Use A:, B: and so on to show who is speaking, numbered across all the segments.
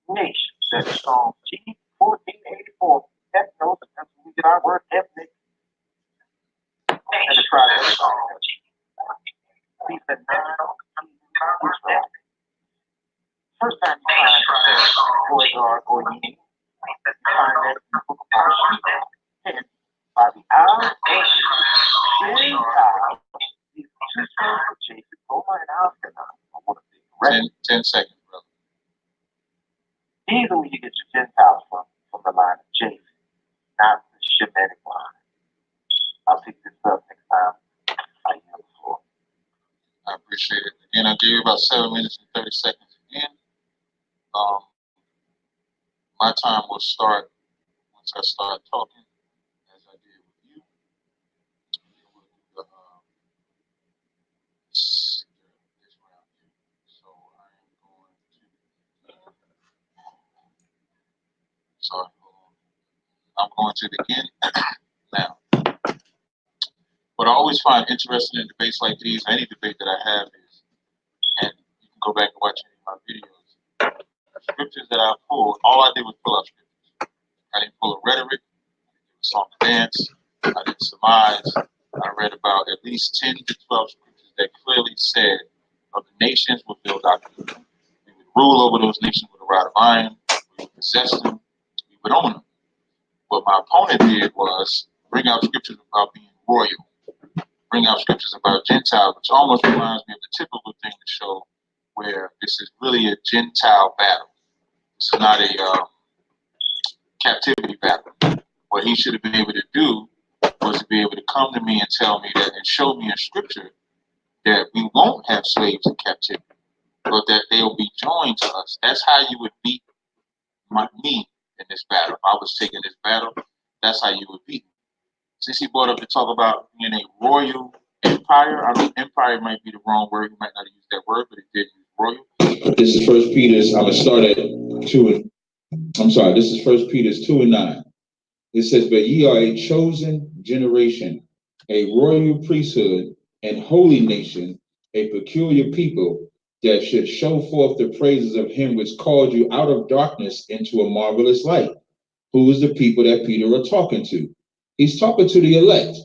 A: nation. That's Psalm G 1484. That knows that's where we get our word ethnic. And the tribe of Psalm G. He said, first time you find that boy or ye, find that in the book of Joshua 10, by the hour of Gentiles, these two sons of Jacob, Gomer and Alkanah. I want to be correct.
B: 10 seconds, brother.
A: These are where you get your Gentiles from the line of Jacob, not the Shemitic line. I'll pick this up next time.
B: I appreciate it. Again, I gave you about 7 minutes and 30 seconds again. My time will start once I start talking, as I did with you. This round here. So I am going to. Sorry, hold on. I'm going to begin now. What I always find interesting in debates like these, any debate that I have is, and you can go back and watch any of my videos, scriptures that I pulled, all I did was pull out scriptures. I didn't pull a rhetoric, I didn't do a song and dance, I didn't surmise. I read about at least 10 to 12 scriptures that clearly said of the nations would build our kingdom. We would rule over those nations with a rod of iron, we would possess them, we would own them. What my opponent did was bring out scriptures about being royal, bring out scriptures about Gentiles, which almost reminds me of the typical thing to show where this is really a Gentile battle. This is not a captivity battle. What he should have been able to do was to be able to come to me and tell me that and show me in scripture that we won't have slaves in captivity, but that they'll be joined to us. That's how you would beat me in this battle. If I was taking this battle, that's how you would beat me. Since he brought up to talk about being a royal empire, I mean, empire might be the wrong word. He might not have used that word, but he did use royal. This is First Peter's. I'm gonna start at 2. This is First Peter's 2:9. It says, "But ye are a chosen generation, a royal priesthood, and holy nation, a peculiar people, that should show forth the praises of him which called you out of darkness into a marvelous light." Who is the people that Peter are talking to? He's talking to the elect.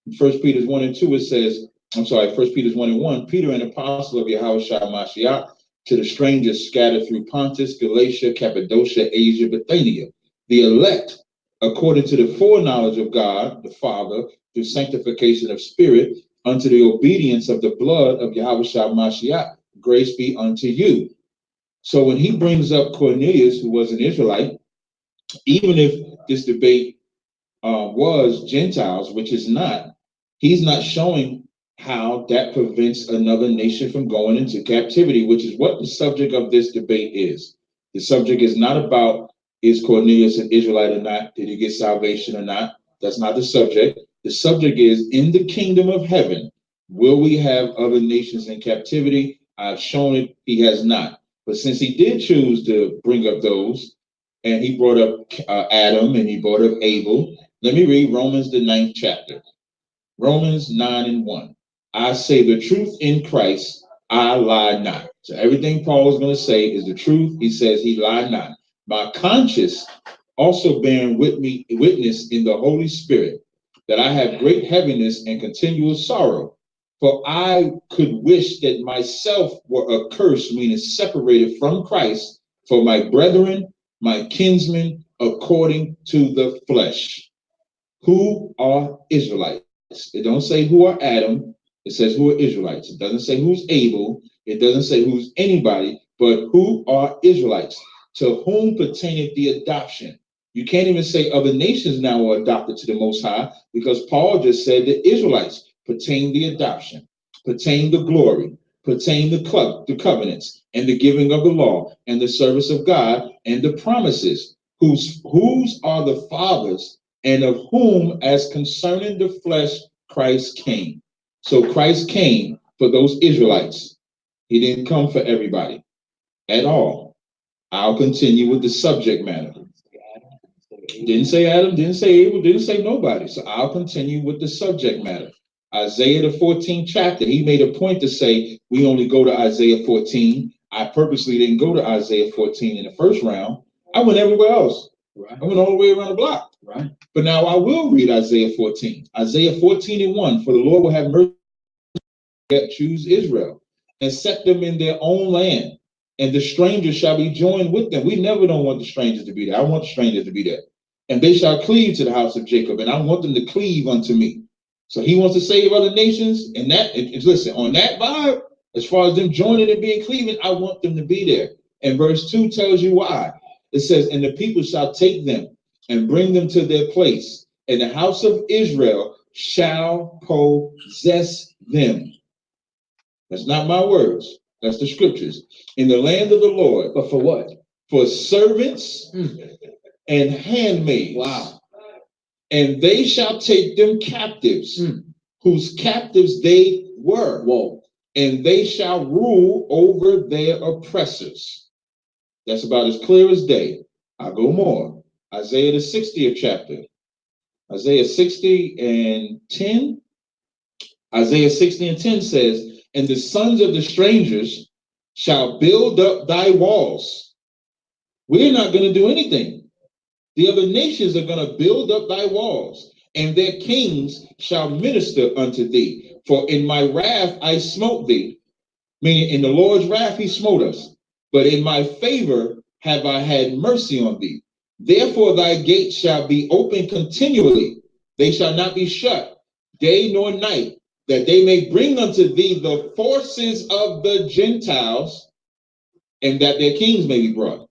B: In 1 Peter 1:2, it says, 1 Peter 1:1, Peter, an apostle of Yahushua Mashiach, to the strangers scattered through Pontus, Galatia, Cappadocia, Asia, Bithynia, the elect, according to the foreknowledge of God, the Father, through sanctification of spirit, unto the obedience of the blood of Yahushua Mashiach, grace be unto you. So when he brings up Cornelius, who was an Israelite, even if this debate was Gentiles, which is not, he's not showing how that prevents another nation from going into captivity, which is what the subject of this debate is. The subject is not about, is Cornelius an Israelite or not? Did he get salvation or not? That's not the subject. The subject is, in the kingdom of heaven, will we have other nations in captivity? I've shown it, he has not. But since he did choose to bring up those, and he brought up Adam and he brought up Abel, let me read Romans the 9th chapter. Romans 9:1. I say the truth in Christ, I lie not. So everything Paul is going to say is the truth. He says he lied not. My conscience also bearing witness in the Holy Spirit, that I have great heaviness and continual sorrow. For I could wish that myself were accursed, meaning separated from Christ, for my brethren, my kinsmen, according to the flesh. Who are Israelites? It don't say who are Adam. It says who are Israelites. It doesn't say who's Abel. It doesn't say who's anybody, but who are Israelites? To whom pertaineth the adoption? You can't even say other nations now are adopted to the Most High, because Paul just said the Israelites pertain the adoption, pertain the glory, pertain the covenants, and the giving of the law, and the service of God, and the promises, whose are the fathers, and of whom, as concerning the flesh, Christ came. So Christ came for those Israelites. He didn't come for everybody at all. I'll continue with the subject matter. Didn't say Adam, didn't say Abel, didn't say nobody. So I'll continue with the subject matter. Isaiah the 14th chapter, he made a point to say we only go to Isaiah 14.
C: I purposely didn't go to Isaiah 14 in the first round. I went everywhere else. Right. I went all the way around the block. Right. But now I will read Isaiah 14. Isaiah 14:1. For the Lord will have mercy that choose Israel and set them in their own land, and the strangers shall be joined with them. We never don't want the strangers to be there. I want the strangers to be there. And they shall cleave to the house of Jacob, and I want them to cleave unto me. So he wants to save other nations, and listen, on that vibe, as far as them joining and being cleaving, I want them to be there. And verse 2 tells you why. It says, and the people shall take them and bring them to their place, and the house of Israel shall possess them. That's not my words. That's the scriptures. In the land of the Lord. But for what? For servants and handmaids. Wow. And they shall take them captives, whose captives they were. Whoa. And they shall rule over their oppressors. That's about as clear as day. I'll go more. Isaiah the 60th chapter. Isaiah 60:10. Isaiah 60:10 says, and the sons of the strangers shall build up thy walls. We're not going to do anything. The other nations are going to build up thy walls, and their kings shall minister unto thee. For in my wrath I smote thee. Meaning in the Lord's wrath he smote us. But in my favor have I had mercy on thee. Therefore thy gates shall be open continually. They shall not be shut day nor night, that they may bring unto thee the forces of the Gentiles, and that their kings may be brought.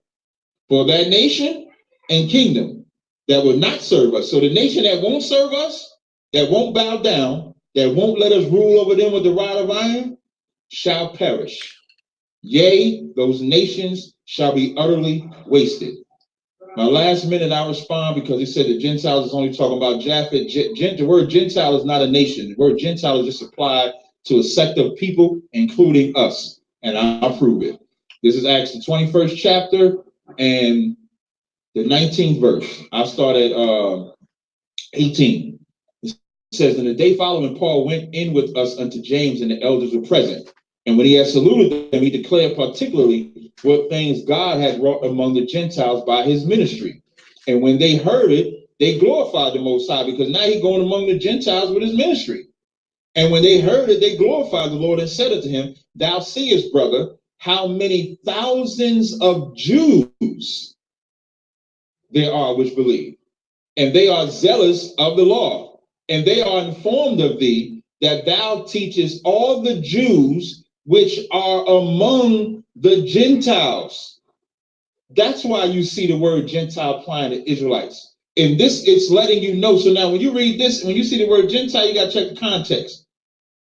C: For that nation and kingdom that will not serve us. So the nation that won't serve us, that won't bow down, that won't let us rule over them with the rod of iron, shall perish. Yea, those nations shall be utterly wasted. Now, last minute I respond because he said the Gentiles is only talking about Japhet. The word Gentile is not a nation. The word Gentile is just applied to a sect of people, including us. And I'll prove it. This is Acts the 21st chapter and the 19th verse. I'll start at 18. It says, in the day following, Paul went in with us unto James, and the elders were present. And when he had saluted them, he declared particularly what things God had wrought among the Gentiles by his ministry. And when they heard it, they glorified the Most High, because now he's going among the Gentiles with his ministry. And when they heard it, they glorified the Lord and said unto him, thou seest, brother, how many thousands of Jews there are which believe. And they are zealous of the law. And they are informed of thee, that thou teachest all the Jews which are among the Gentiles. That's why you see the word Gentile applying to Israelites. In this, it's letting you know. So now when you read this, when you see the word Gentile, you got to check the context.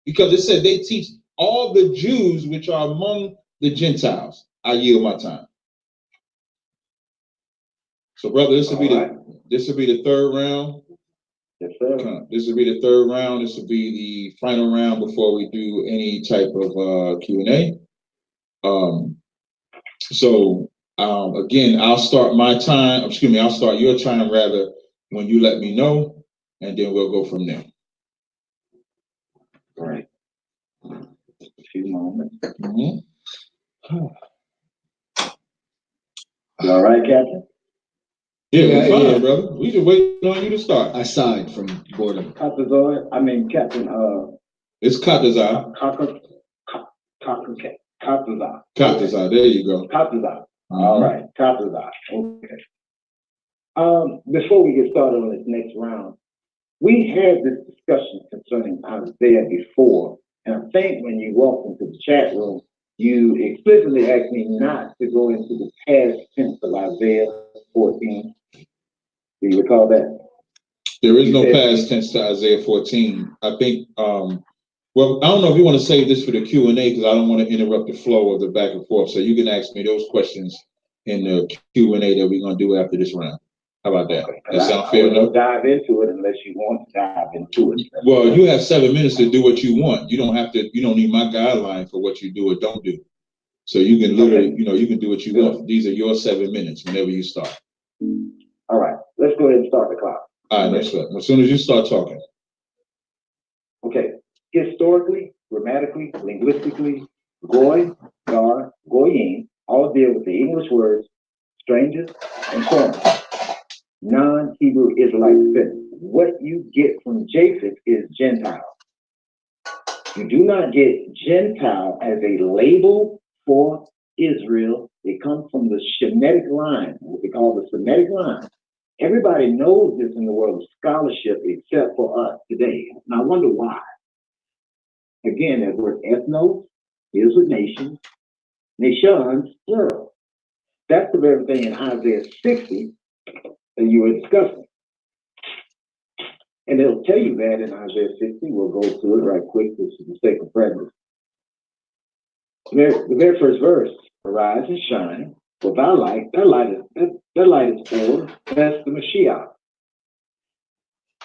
C: Because it said they teach all the Jews which are among the Gentiles. I yield my time. So, brother, this will be the third round.
A: Yes, sir.
C: This will be the third round. This will be the final round before we do any type of Q&A. Again, I'll start my time. I'll start your time rather when you let me know, and then we'll go from there.
A: All right. A few moments. You all right, Captain?
C: Yeah, we're fine, brother. We just waiting on you to start.
D: Aside from boredom.
A: Captain.
C: It's Katazar. Katazar. There you go.
A: Katazar. All right, Katazar. Okay. Before we get started on this next round, we had this discussion concerning Isaiah before, and I think when you walked into the chat room, you explicitly asked me not to go into the past tense of Isaiah 14. Do you recall that?
C: There is no past tense to Isaiah 14. I think, well, I don't know if you want to save this for the Q&A, because I don't want to interrupt the flow of the back and forth. So you can ask me those questions in the Q&A that we're going to do after this round. How about that? That sound fair enough?
A: Dive into it unless you want to dive into it.
C: Well, you have 7 minutes to do what you want. You don't have to, you don't need my guideline for what you do or don't do. So you can literally, you can do what you want. These are your 7 minutes whenever you start.
A: All right, let's go ahead and start the clock.
C: All right, next one. As soon as you start talking.
A: Okay. Historically, grammatically, linguistically, Goy, Gar, goyim, all deal with the English words strangers and foreigners. Non-Hebrew Israelite sinners. What you get from Japheth is Gentile. You do not get Gentile as a label for Israel. They come from the Shemitic line, what we call the Semitic line. Everybody knows this in the world of scholarship except for us today. And I wonder why. Again, that word ethnos deals with nations, nations, plural. That's the very thing in Isaiah 60 that you were discussing. And it'll tell you that in Isaiah 60. We'll go to it right quick, just for the sake of prejudice. The very first verse, arise and shine, for thy light, that light is for, that's the Mashiach.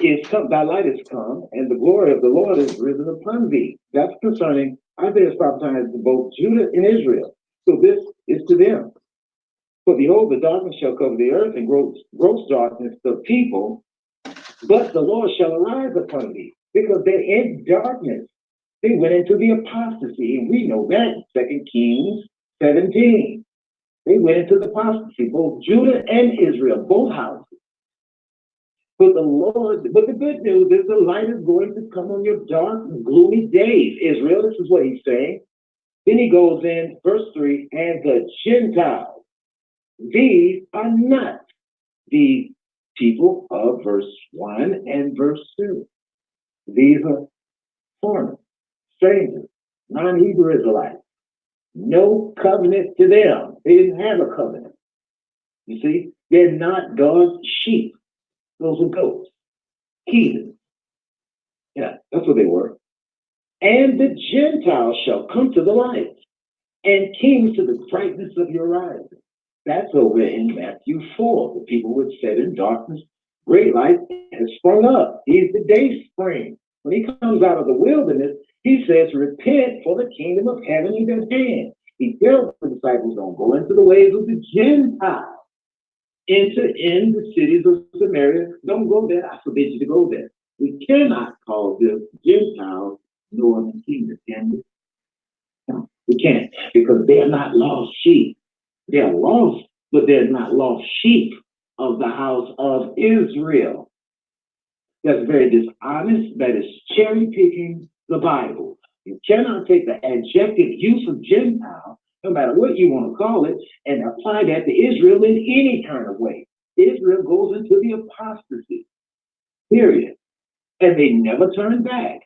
A: It's come, thy light is come, and the glory of the Lord is risen upon thee. That's concerning Isaiah's prophesying to both Judah and Israel. So this is to them. For behold, the darkness shall cover the earth, and gross darkness the people, but the Lord shall arise upon thee, because they're in darkness. They went into the apostasy, and we know that, 2 Kings 17. They went into the apostasy, both Judah and Israel, both houses. But the good news is the light is going to come on your dark and gloomy days. Israel, this is what he's saying. Then he goes in, verse 3, and the Gentiles, these are not the people of verse 1 and verse 2. These are foreigners, strangers, non-Hebrew Israelites. No covenant to them. They didn't have a covenant. You see, they're not God's sheep. Those are goats, heathens. Yeah, that's what they were. And the Gentiles shall come to the light, and kings to the brightness of your rising. That's over in Matthew 4. The people who had sat in darkness, great light has sprung up. He's the day spring. When he comes out of the wilderness, he says, repent, for the kingdom of heaven is at hand. He tells the disciples, don't go into the ways of the Gentiles. Enter in the cities of Samaria. Don't go there. I forbid you to go there. We cannot call them Gentiles northern kingdom, can we? No, we can't, because they're not lost sheep. They're lost, but they're not lost sheep of the house of Israel. That's very dishonest. That is cherry picking the Bible. You cannot take the adjective use of Gentile, no matter what you want to call it, and apply that to Israel in any kind of way. Israel goes into the apostasy, period. And they never turn back.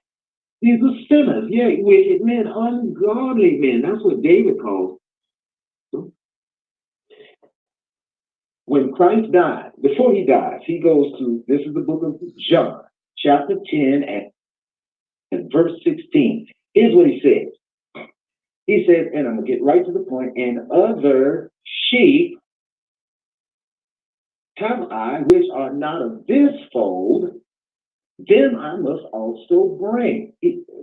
A: These are sinners, yeah, wicked men, ungodly men. That's what David calls them. When Christ died, before he dies, he goes to, this is the book of John, chapter 10 and verse 16. Here's what he says. He says, and I'm going to get right to the point, and other sheep have I, which are not of this fold, them I must also bring.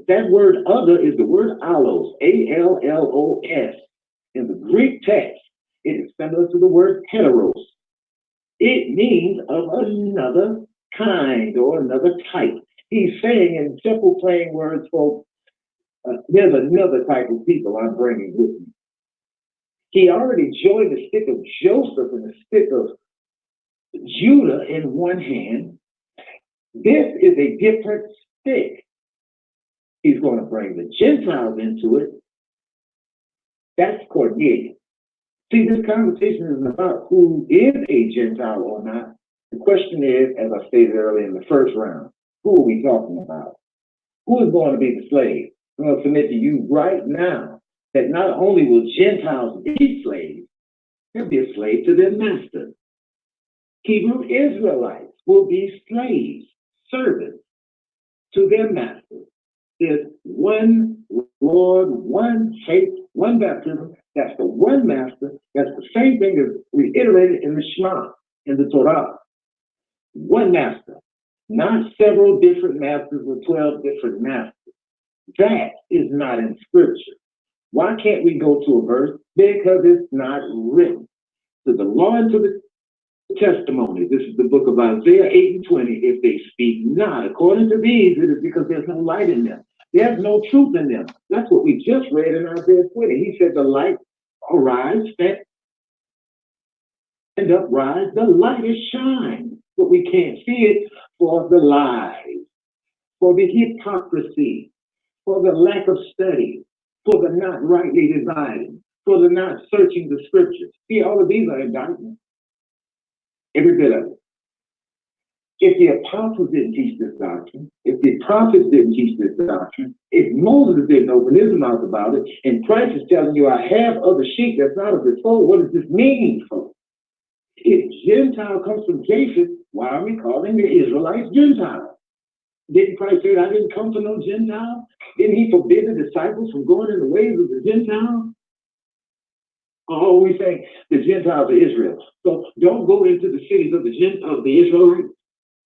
A: That word other is the word allos, A-L-L-O-S. In the Greek text, it is similar to the word heteros. It means of another kind or another type. He's saying in simple, plain words, folks, there's another type of people I'm bringing with me. He already joined the stick of Joseph and the stick of Judah in one hand. This is a different stick. He's going to bring the Gentiles into it. That's Cornelius. See, this conversation isn't about who is a Gentile or not. The question is, as I stated earlier in the first round, who are we talking about? Who is going to be the slave? I'm going to submit to you right now that not only will Gentiles be slaves, they'll be a slave to their master. Hebrew Israelites will be slaves, servants to their master. There's one Lord, one faith, one baptism. That's the one master. That's the same thing as reiterated in the Shema, in the Torah. One master, not several different masters with 12 different masters. That is not in Scripture. Why can't we go to a verse? Because it's not written. To the law and to the testimony. This is the book of Isaiah 8 and 20. If they speak not according to these, it is because there's no light in them. There's no truth in them. That's what we just read in Isaiah 20. He said the light Arise, stand up, rise, the light is shine. But we can't see it for the lies, for the hypocrisy, for the lack of study, for the not rightly dividing, for the not searching the scriptures. See, all of these are indictments. Every bit of it. If the apostles didn't teach this doctrine, if the prophets didn't teach this doctrine, if Moses didn't open his mouth about it, and Christ is telling you, I have other sheep that's not of this fold, what does this mean, folks? If Gentile comes from Japheth, why are we calling the Israelites Gentiles? Didn't Christ say, I didn't come to no Gentile? Didn't he forbid the disciples from going in the ways of the Gentiles? Oh, we say the Gentiles are Israel. So don't go into the cities of the Israelites.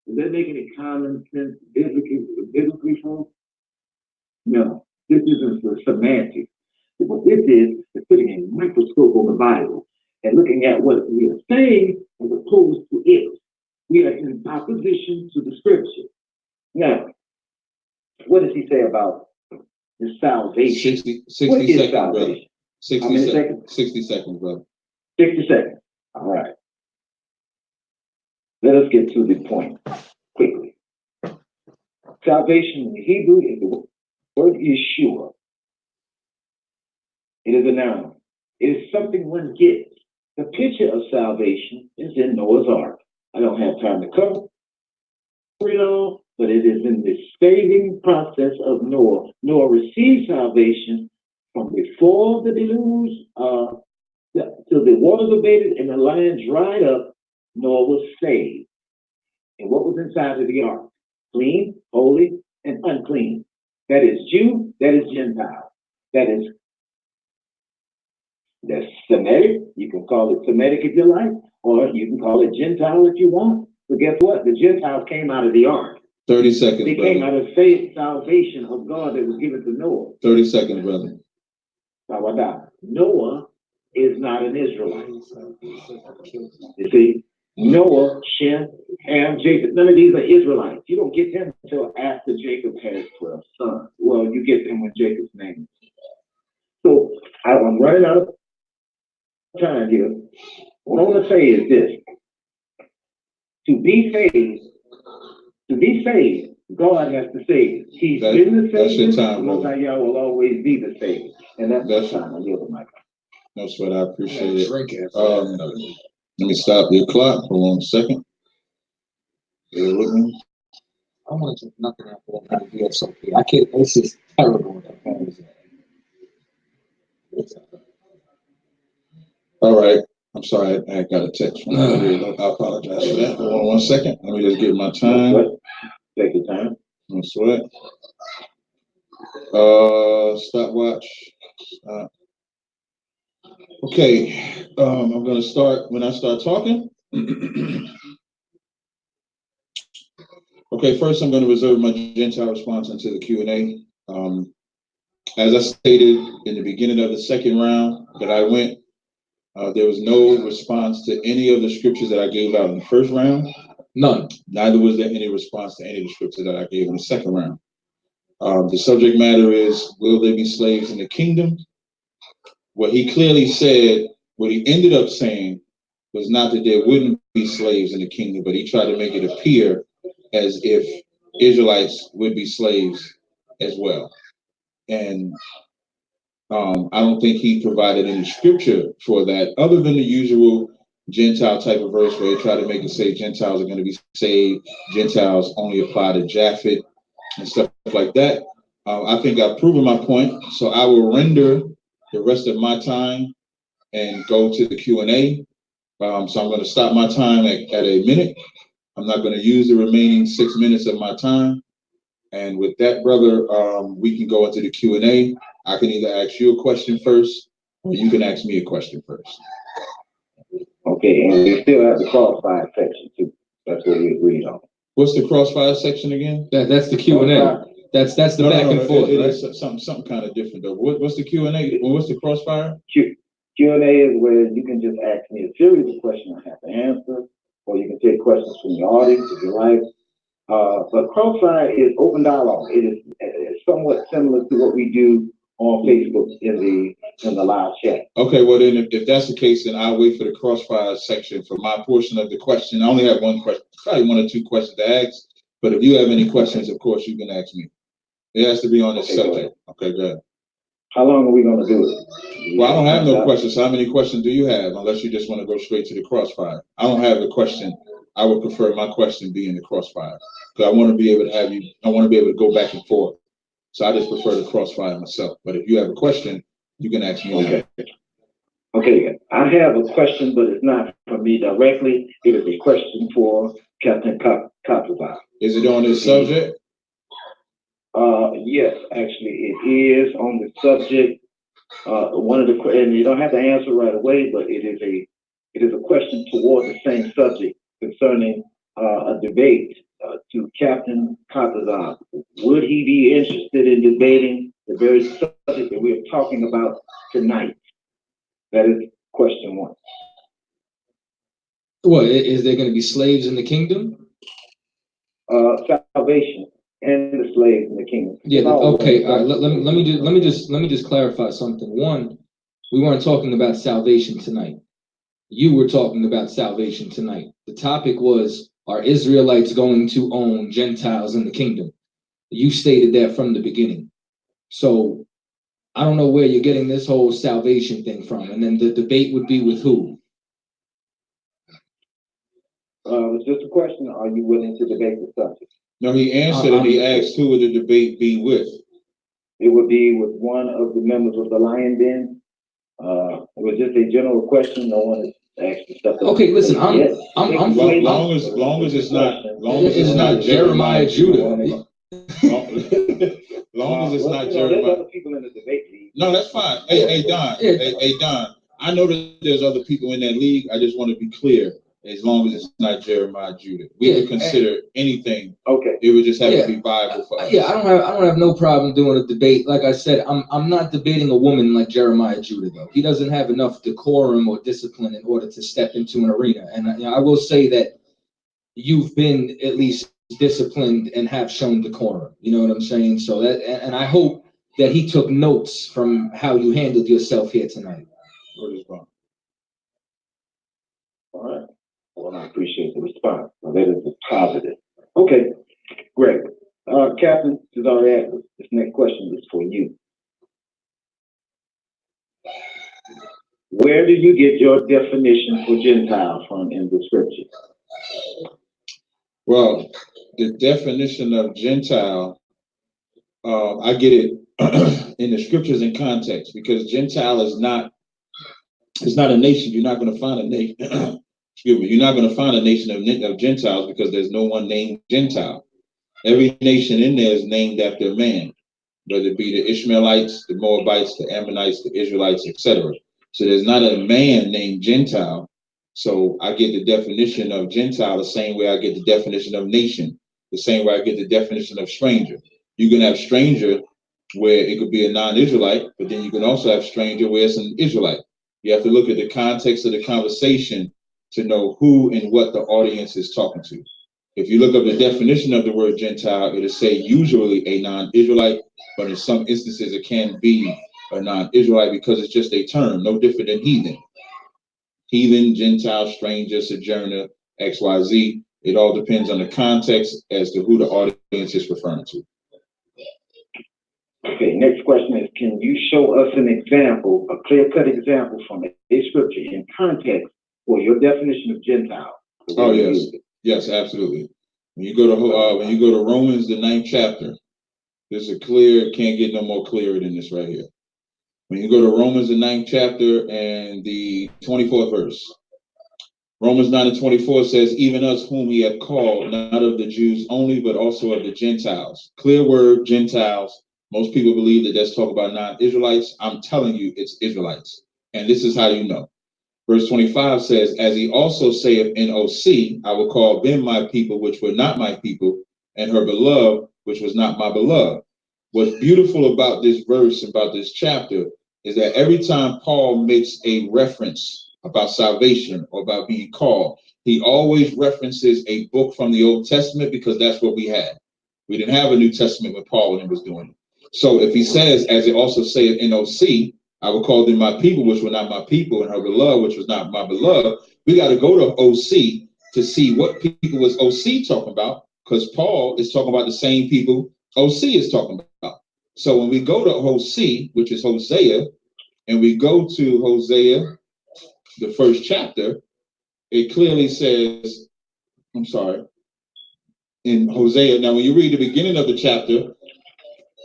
A: Does that make any common sense biblically, folks? No, this isn't the semantics. What this is putting a microscope on the Bible and looking at what we are saying as opposed to it. We are in opposition to the scripture. Now, what does he say about the salvation?
C: 60
A: what is
C: seconds,
A: salvation?
C: brother. 60 seconds. 60 seconds, brother.
A: 60 seconds. All right. Let us get to the point quickly. Salvation in the Hebrew is the word Yeshua. It is a noun. It is something one gets. The picture of salvation is in Noah's Ark. I don't have time to cover it all, but it is in the saving process of Noah. Noah received salvation from before the deluge till the waters abated and the land dried up. Noah was saved. And what was inside of the ark? Clean, holy, and unclean. That is Jew, that is Gentile. That's Semitic. You can call it Semitic if you like, or you can call it Gentile if you want. But guess what? The Gentiles came out of the ark.
C: 30 seconds,
A: They
C: brother.
A: came out of faith, salvation of God that was given to Noah.
C: 30 seconds, brother.
A: Noah is not an Israelite. You see, Noah, Shem, Ham, Jacob, none of these are Israelites. You don't get them until after Jacob has 12 sons. Well, you get them when Jacob's name. So I'm running out of time here. What I want to say is this. To be saved, God has to save. He's been the Savior. The Most High Yah will always be the Savior. And that's the time I yield the mic.
C: That's what I appreciate it. Let me stop your clock. Hold on a second. Bear with me.
D: I want to take nothing out for that isupk. I can't. This is terrible.
C: All right. I'm sorry. I got a text from I apologize for that. Hold on 1 second. Let me just get my time.
A: Take your time.
C: No sweat. Stopwatch. Okay. I'm going to start when I start talking. Okay, first I'm going to reserve my Gentile response until the Q&A. As I stated in the beginning of the second round that I went, there was no response to any of the scriptures that I gave out in the first round. None. Neither was there any response to any of the scriptures that I gave in the second round. The subject matter is, will there be slaves in the kingdom? What he clearly said, what he ended up saying, was not that there wouldn't be slaves in the kingdom, but he tried to make it appear as if Israelites would be slaves as well. And I don't think he provided any scripture for that, other than the usual Gentile type of verse where he tried to make it say Gentiles are going to be saved, Gentiles only apply to Japheth and stuff like that. I think I've proven my point, so I will render the rest of my time and go to the Q&A. So I'm going to stop my time at a minute. I'm not going to use the remaining 6 minutes of my time. And with that, brother, we can go into the Q&A. I can either ask you a question first, or you can ask me a question first.
A: Okay, and we still have the crossfire section too. That's what we agreed on.
C: What's the crossfire section again?
D: That's the Q&A. That's the back and forth.
C: It is something kind of different though. What's the Q&A? What's the crossfire?
A: Q&A is where you can just ask me a series of questions I have to answer, or you can take questions from the audience if you like. But crossfire is open dialogue. It is somewhat similar to what we do on Facebook in the in the live chat.
C: Okay, well then, if that's the case, then I'll wait for the crossfire section for my portion of the question. I only have one question, probably one or two questions to ask. But if you have any questions, of course, you can ask me. It has to be on this subject. Okay, good.
A: How long are we going to do it?
C: Well, I don't have no questions. So how many questions do you have? Unless you just want to go straight to the crossfire. I don't have a question. I would prefer my question be in the crossfire because I want to be able to have you. I want to be able to go back and forth. So I just prefer the crossfire myself. But if you have a question, you can ask me.
A: Okay. Okay. I have a question, but it's not for me directly. It is a question for Captain Copperfield.
C: Is it on this subject?
A: Yes, actually, it is on the subject. One of the, and you don't have to answer right away, but it is a question toward the same subject concerning a debate to Captain Copperfield. Would he be interested in debating the very subject that we're talking about tonight? That is question one.
E: What, is there going to be slaves in the kingdom?
A: Salvation and the slaves in the kingdom.
E: Yeah. Okay. All right. Let me just clarify something. One, we weren't talking about salvation tonight. You were talking about salvation tonight. The topic was, are Israelites going to own Gentiles in the kingdom? You stated that from the beginning. So I don't know where you're getting this whole salvation thing from. And then the debate would be with who?
A: It's just a question. Are you willing to debate the subject?
C: No, he answered and he asked who would the debate be with?
A: It would be with one of the members of the Lion Den. It was just a general question. No one has asked stuff.
E: Okay, listen, I'm
C: long as it's not Jeremiah Judah. Long as it's not Jeremiah.
A: There's other people in the debate league.
C: No, that's fine. Hey, Don. Hey, Don. I know that there's other people in that league. I just want to be clear. As long as it's not Jeremiah Judah, we would consider anything. Okay. It would just have to be viable for us.
E: Yeah, I don't have no problem doing a debate. Like I said, I'm not debating a woman like Jeremiah Judah though. He doesn't have enough decorum or discipline in order to step into an arena. And I will say that you've been at least disciplined and have shown decorum. You know what I'm saying? So that, and I hope that he took notes from how you handled yourself here tonight.
A: All right. Well, I appreciate the response. Well, that is positive. Okay, great. Captain Cesare, this next question is for you. Where do you get your definition for Gentile from in the scriptures?
C: Well, the definition of Gentile, I get it in the scriptures in context, because Gentile is not a nation. You're not going to find a nation. Excuse me. You're not going to find a nation of Gentiles because there's no one named Gentile. Every nation in there is named after a man, whether it be the Ishmaelites, the Moabites, the Ammonites, the Israelites, etc. So there's not a man named Gentile. So I get the definition of Gentile the same way I get the definition of nation, the same way I get the definition of stranger. You can have stranger where it could be a non-Israelite, but then you can also have stranger where it's an Israelite. You have to look at the context of the conversation to know who and what the audience is talking to. If you look up the definition of the word Gentile, it'll say usually a non-Israelite, but in some instances it can be a non-Israelite because it's just a term, no different than heathen. Heathen, Gentile, stranger, sojourner, XYZ. It all depends on the context as to who the audience is referring to.
A: Okay, next question is, can you show us an example, a clear-cut example from a scripture in context for your definition of Gentile?
C: Oh, yes. Yes, absolutely. When you go to Romans, the 9th chapter, this is clear, can't get no more clearer than this right here. When you go to Romans, the 9th chapter and the 24th verse, Romans 9 and 24 says, even us whom he hath called, not of the Jews only, but also of the Gentiles. Clear word, Gentiles. Most people believe that that's talking about non-Israelites. I'm telling you, it's Israelites. And this is how you know. Verse 25 says, as he also saith in OC, I will call them my people, which were not my people, and her beloved, which was not my beloved. What's beautiful about this verse, about this chapter, is that every time Paul makes a reference about salvation or about being called, he always references a book from the Old Testament because that's what we had. We didn't have a New Testament when Paul was doing it. So if he says, as it also saith in OC, I will call them my people, which were not my people, and her beloved, which was not my beloved. We got to go to OC to see what people was OC talking about, because Paul is talking about the same people OC is talking about. So when we go to OC, which is Hosea, and we go to Hosea, the first chapter, it clearly says, I'm sorry, in Hosea. Now, when you read the beginning of the chapter,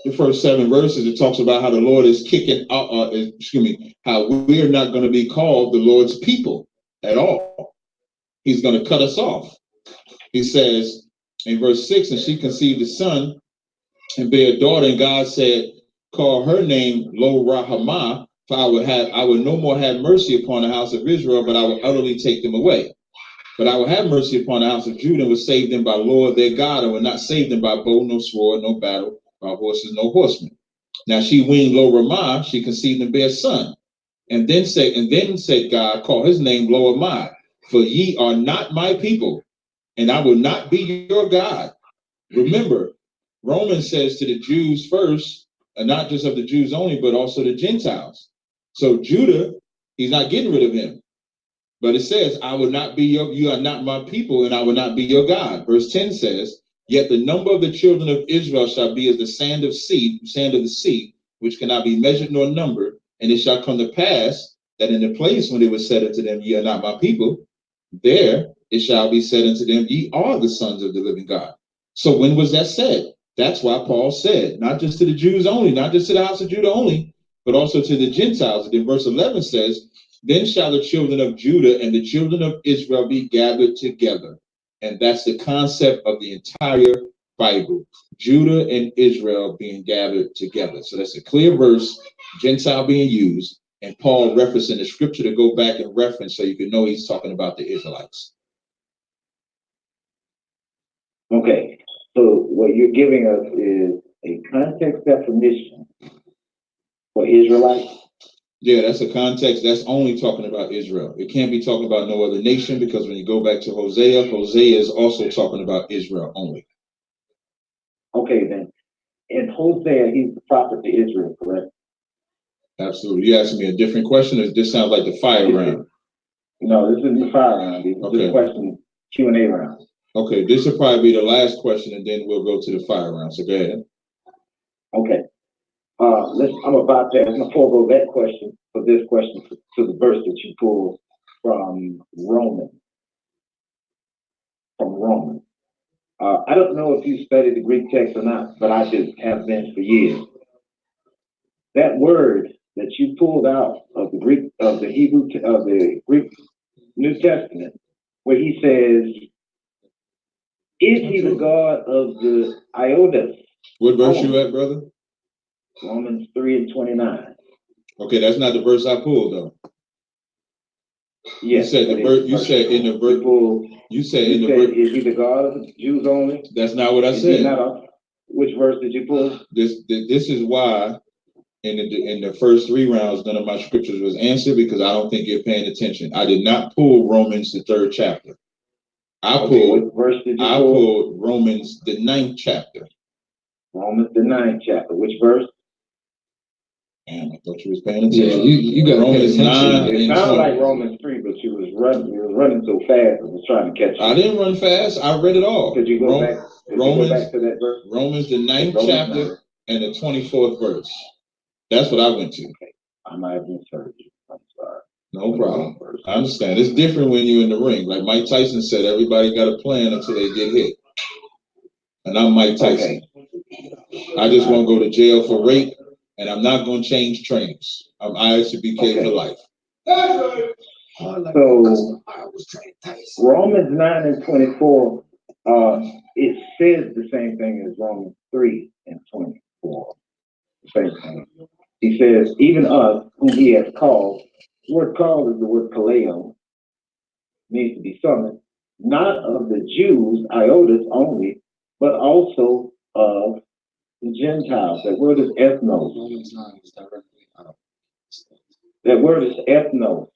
C: the first 7 verses, it talks about how the Lord is kicking out, how we're not going to be called the Lord's people at all. He's going to cut us off. He says in verse 6, and she conceived a son and bare a daughter, and God said, call her name Lo Rahamah, for I would no more have mercy upon the house of Israel, but I will utterly take them away. But I will have mercy upon the house of Judah and will save them by Lord their God, and will not save them by bow, no sword, no battle, by horses, no horsemen. Now she weaned Lo Ramah, she conceived and bare a son. And then said God, call his name Lo Amai, for ye are not my people, and I will not be your God. Remember, Romans says to the Jews first, and not just of the Jews only, but also the Gentiles. So Judah, he's not getting rid of him. But it says, I will not be you are not my people, and I will not be your God. Verse 10 says, yet the number of the children of Israel shall be as the sand of the sea, which cannot be measured nor numbered. And it shall come to pass that in the place when it was said unto them, ye are not my people, there it shall be said unto them, ye are the sons of the living God. So when was that said? That's why Paul said, not just to the Jews only, not just to the house of Judah only, but also to the Gentiles. And then verse 11 says, then shall the children of Judah and the children of Israel be gathered together. And that's the concept of the entire Bible, Judah and Israel being gathered together. So that's a clear verse, Gentile being used, and Paul referencing the scripture to go back and reference so you can know he's talking about the Israelites.
A: Okay, so what you're giving us is a context definition for Israelites.
C: Yeah, that's a context. That's only talking about Israel. It can't be talking about no other nation, because when you go back to Hosea, Hosea is also talking about Israel only.
A: Okay, then. In Hosea, he's the prophet to Israel, correct?
C: Absolutely. You asking me a different question, or this sounds like the fire round?
A: No, this isn't the fire round. This is
C: Okay.
A: the question Q&A round.
C: Okay, this will probably be the last question, and then we'll go to the fire round. So go ahead.
A: Okay. I'm about to forego that question for this question to the verse that you pulled from Romans. I don't know if you studied the Greek text or not, but I do, have been for years. That word that you pulled out of the Greek, of the Greek New Testament, where he says, is he the God of the Iodas?
C: What verse you at, brother?
A: Romans 3:29.
C: Okay, that's not the verse I pulled, though.
A: Yes,
C: you said the verse. You said in the verse. You said in the verse.
A: Is he the God of the Jews only?
C: That's not what I said.
A: Which verse did you pull?
C: This is why in the first 3 rounds none of my scriptures was answered, because I don't think you're paying attention. I did not pull Romans the 3rd chapter. I pulled Romans the 9th chapter.
A: Romans the 9th chapter. Which verse?
C: Damn, I thought you was paying attention.
E: Yeah, you got
C: Romans 9.
A: It sounded like Romans 3, but you was running so fast. I was trying to catch you.
C: I didn't run fast. I read it all.
A: Could you go back?
C: Romans,
A: go back to that verse?
C: Romans the 9th chapter and the 24th verse. That's what I went to.
A: Okay. I might have misheard you. I'm sorry.
C: No problem. I understand. It's different when you're in the ring. Like Mike Tyson said, everybody got a plan until they get hit. And I'm Mike Tyson. Okay. I just won't go to jail for rape, and I'm not going to change trainers. I'm isupk for life.
A: So Romans 9 and 24, it says the same thing as Romans 3 and 24. Same thing. He says, even us, whom he has called, the word called is the word kaleo, means to be summoned, not of the Jews, iotas only, but also of the Gentiles. That word is ethnos. That word is ethnos.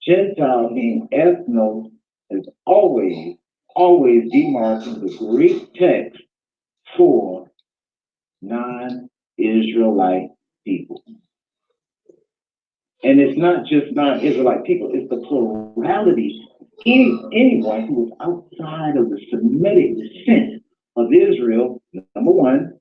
A: Gentile being ethnos is always demarking the Greek text for non-Israelite people. And it's not just non-Israelite people, it's the plurality. Anyone who is outside of the Semitic descent of Israel, number one.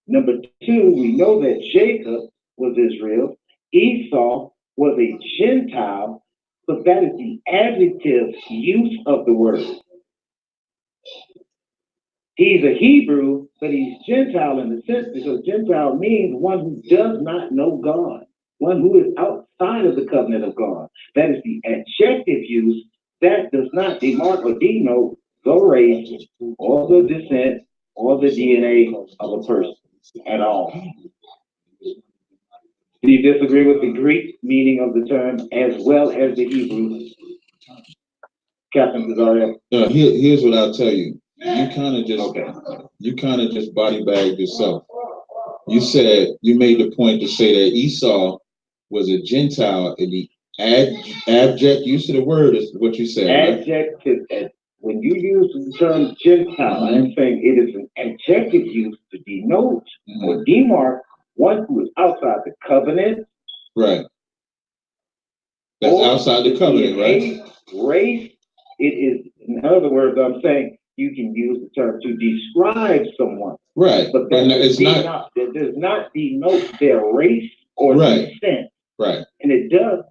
A: Number two, we know that Jacob was Israel. Esau was a Gentile, but that is the adjective use of the word. He's a Hebrew, but he's Gentile in the sense because Gentile means one who does not know God, one who is outside of the covenant of God. That is the adjective use that does not demark or denote the race or the descent or the DNA of a person at all. Do you disagree with the Greek meaning of the term as well as the Hebrew? Captain Cesario?
C: Here's what I'll tell you. You kind of just body bagged yourself. You said, you made the point to say that Esau was a Gentile, and the abject use of the word is what you said.
A: Adjective. Right? When you use the term Gentile, I'm saying it is an adjective use to denote or demark one who is outside the covenant.
C: Right. That's outside the covenant, right?
A: Race. It is, in other words, I'm saying you can use the term to describe someone.
C: Right.
A: But that does not denote their race or descent.
C: Right.
A: And it does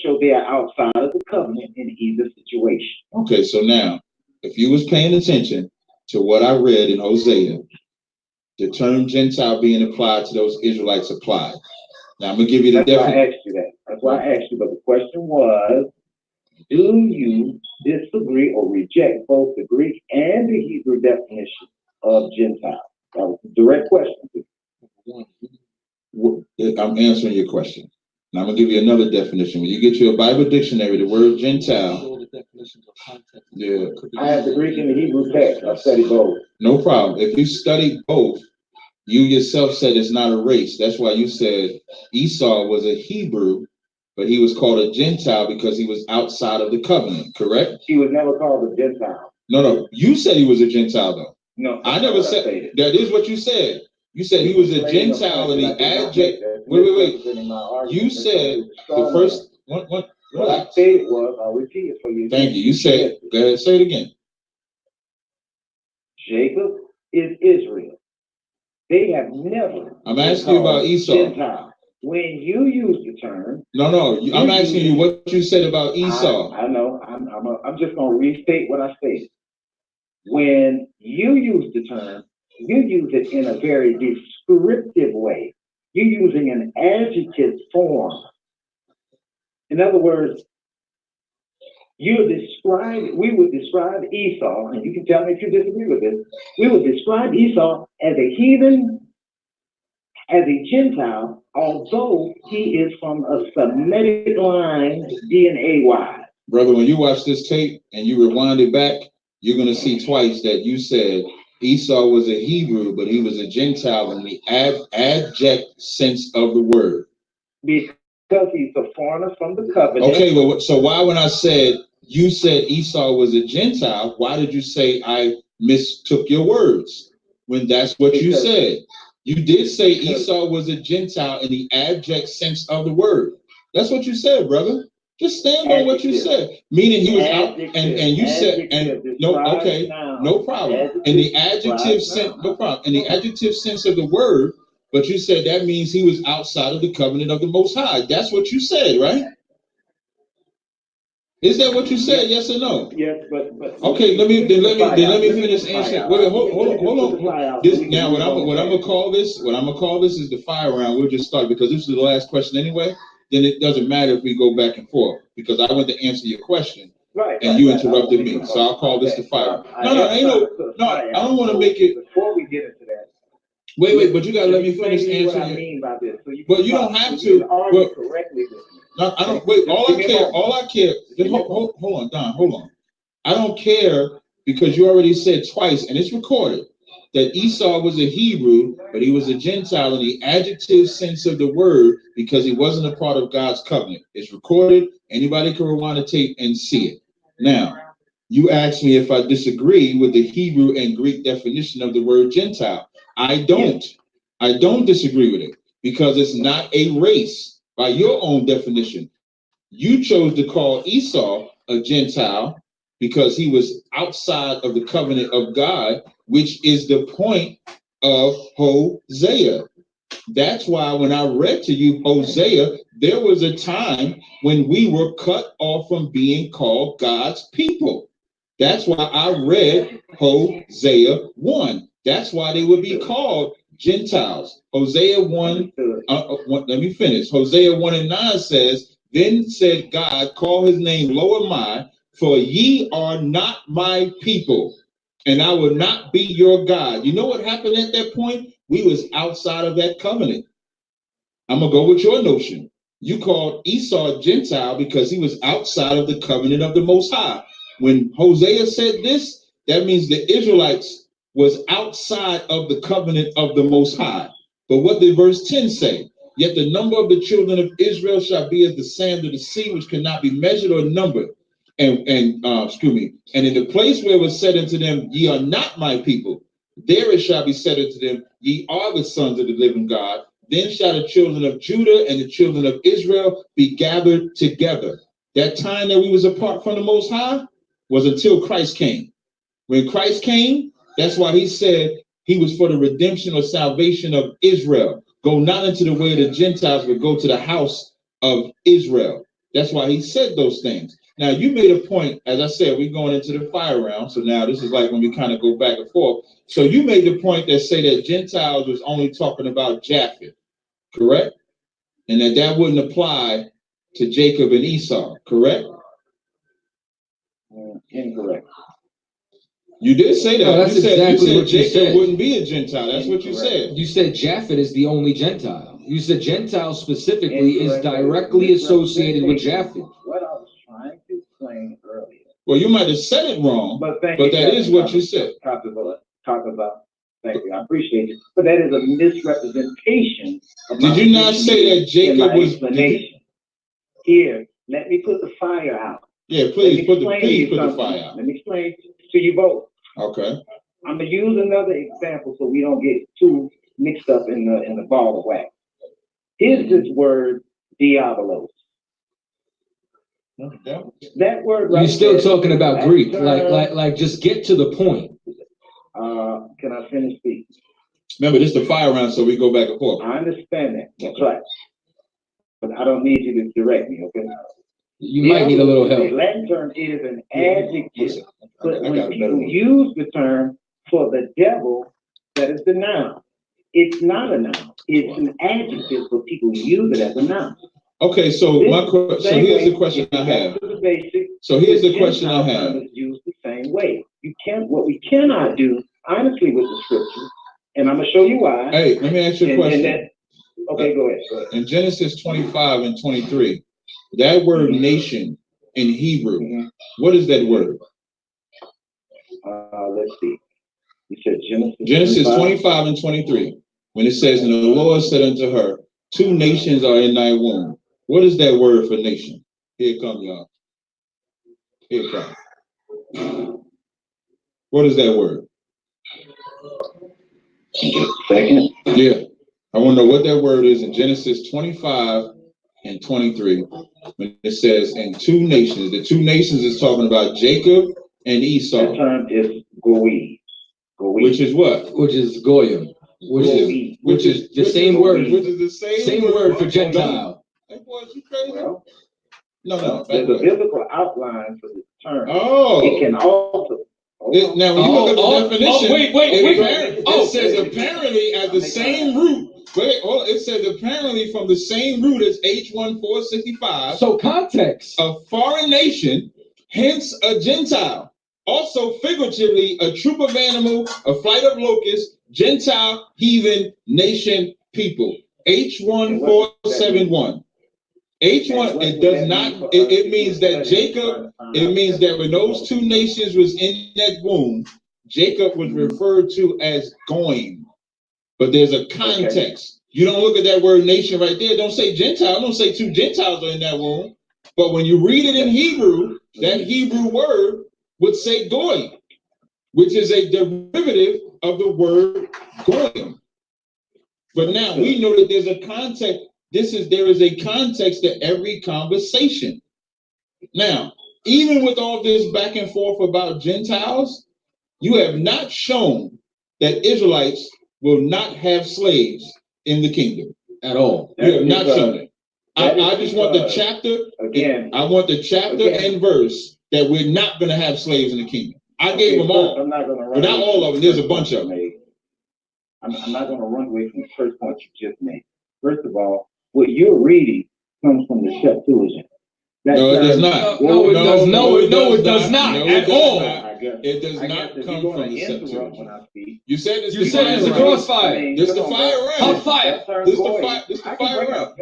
A: show they are outside of the covenant in either situation.
C: Okay, so now, if you was paying attention to what I read in Hosea, the term Gentile being applied to those Israelites applied. Now I'm gonna give you the definition.
A: That's why I asked you that. That's why I asked you, but the question was, do you disagree or reject both the Greek and the Hebrew definition of Gentile? That was a direct question.
C: I'm answering your question. Now I'm gonna give you another definition. When you get your Bible dictionary, the word Gentile. Yeah.
A: I have the Greek and the Hebrew text. I studied both.
C: No problem. If you study both, you yourself said it's not a race. That's why you said Esau was a Hebrew, but he was called a Gentile because he was outside of the covenant, correct?
A: He was never called a Gentile.
C: No. You said he was a Gentile, though.
A: No.
C: I never said that is what you said. You said he was a Gentile and the adjective. Wait. You said the first what
A: I said was, I'll repeat it for you.
C: Thank you. You said, go ahead, say it again.
A: Jacob is Israel. They have never.
C: I'm asking you about Esau.
A: Gentile. When you use the term.
C: No. I'm asking you what you said about Esau.
A: I know. I'm just going to restate what I said. When you use the term, you use it in a very descriptive way. You're using an adjective form. In other words, we would describe Esau, and you can tell me if you disagree with this, we would describe Esau as a heathen, as a Gentile, although he is from a Semitic line DNA-wise.
C: Brother, when you watch this tape and you rewind it back, you're going to see twice that you said Esau was a Hebrew, but he was a Gentile in the adject sense of the word.
A: Because he's a foreigner from the covenant.
C: Okay, well, so why when I said you said Esau was a Gentile, why did you say I mistook your words when that's what you said? You did say Esau was a Gentile in the abject sense of the word. That's what you said, brother. Just stand on what you said. Meaning he was out, and you said, and no, okay, no problem. In the adjective sense, no problem. In the adjective sense of the word, but you said that means he was outside of the covenant of the Most High. That's what you said, right? Is that what you said? Yes or no?
A: Yes, but
C: okay. Let me finish answering. Wait, hold on. This now, what I'm gonna call this is the fire round. We'll just start because this is the last question anyway. Then it doesn't matter if we go back and forth because I want to answer your question, and you interrupted me. So I'll call this the fire. No, I don't want to make it.
A: Before we get into that.
C: Wait, but you gotta let me finish answering.
A: What I mean by this.
C: But you don't have to.
A: Argue correctly with me.
C: No, I don't. Wait, all I care. Hold on, Don. Hold on. I don't care because you already said twice, and it's recorded, that Esau was a Hebrew, but he was a Gentile in the adjective sense of the word because he wasn't a part of God's covenant. It's recorded. Anybody can rewind the tape and see it. Now, you asked me if I disagree with the Hebrew and Greek definition of the word Gentile. I don't. I don't disagree with it because it's not a race. by your own definition. You chose to call Esau a Gentile because he was outside of the covenant of God, which is the point of Hosea. That's why when I read to you Hosea, there was a time when we were cut off from being called God's people. That's why I read Hosea 1. That's why they would be called Gentiles. Hosea 1, let me finish. Hosea 1 and 9 says, then said God, call his name Lo-Ammi, for ye are not my people, and I will not be your God. You know what happened at that point? We was outside of that covenant. I'm going to go with your notion. You called Esau a Gentile because he was outside of the covenant of the Most High. When Hosea said this, that means the Israelites was outside of the covenant of the Most High. But what did verse 10 say? Yet the number of the children of Israel shall be as the sand of the sea, which cannot be measured or numbered. And in the place where it was said unto them, ye are not my people, there it shall be said unto them, ye are the sons of the living God. Then shall the children of Judah and the children of Israel be gathered together. That time that we was apart from the Most High was until Christ came. When Christ came, that's why he said he was for the redemption or salvation of Israel. Go not into the way of the Gentiles, but go to the house of Israel. That's why he said those things. Now, you made a point, as I said, we're going into the fire round. So now this is like when we kind of go back and forth. So you made the point that say that Gentiles was only talking about Japheth, correct? And that wouldn't apply to Jacob and Esau, correct?
A: Incorrect.
C: You did say that.
E: No, that's
C: you said
E: what you
C: Jacob
E: said.
C: wouldn't be a Gentile. That's what you said.
E: You said Japhet is the only Gentile. You said Gentile specifically is directly associated with Japhet.
A: What I was trying to explain earlier.
C: Well, you might have said it wrong, but that is what you said.
A: Talk about. Thank you. I appreciate it. But that is a misrepresentation of my
C: Did you not say that Jacob was
A: explanation? Here, let me put the fire out.
C: Yeah, please put the fire out.
A: Let me explain to you both.
C: Okay.
A: I'm gonna use another example so we don't get too mixed up in the ball of wax. Here's this word diabolos. That word right
E: You're still
A: there,
E: talking about Greek, like just get to the point.
A: Can I finish speaking?
C: Remember, this is the fire round, so we go back and forth.
A: I understand that. That's right. But I don't need you to direct me, okay?
E: You might need a little help.
A: The Latin term is an adjective, but when people use the term for the devil, that is the noun. It's not a noun. It's an adjective, but people use it as a noun.
C: Okay, so here's the question I have. So here's the question I have.
A: Used the same way. What we cannot do, honestly, with the scripture, and I'm gonna show you why.
C: Hey, let me ask you a question.
A: Okay, go ahead.
C: In Genesis 25 and 23, that word nation in Hebrew, what is that word?
A: Let's see. You said
C: Genesis 25 and 23, when it says, and the Lord said unto her, 2 nations are in thy womb. What is that word for nation? Here it comes, y'all. Here it comes. What is that word?
A: Second.
C: Yeah. I want to know what that word is in Genesis 25 and 23. When it says, and 2 nations. The 2 nations is talking about Jacob and Esau.
A: That term is goy.
C: Which is what?
E: Which is goyim. Which is the same word.
C: Which is the same
E: word for Gentile.
C: Hey, boy, you crazy?
A: Well,
C: no.
A: There's a biblical outline for the term.
C: Oh.
A: It can also.
C: Now, when you look at the definition,
E: wait.
C: It says apparently as the same root. It says apparently from the same root as H1465.
E: So context.
C: A foreign nation, hence a Gentile. Also figuratively, a troop of animal, a flight of locusts, Gentile, heathen, nation, people. H1471. H1, it does not, it means that Jacob, it means that when those 2 nations was in that womb, Jacob was referred to as goyim. But there's a context. You don't look at that word nation right there. Don't say Gentile. Don't say 2 Gentiles are in that womb. But when you read it in Hebrew, that Hebrew word would say goyim, which is a derivative of the word goyim. But now we know that there's a context. there is a context to every conversation. Now, even with all this back and forth about Gentiles, you have not shown that Israelites will not have slaves in the kingdom at all. You have not shown it. I just want the chapter again. I want the chapter and verse that we're not going to have slaves in the kingdom. I gave them all,
A: I'm not gonna
C: but not all of them. There's a bunch of them.
A: I'm not going to run away from the first point you just made. First of all, what you're reading comes from the Septuagint.
C: No, it does not.
E: No, it does not at all.
C: It does not come from the Septuagint. You said it's
E: the crossfire.
C: This the fire round.
E: Hot fire.
C: This the fire round.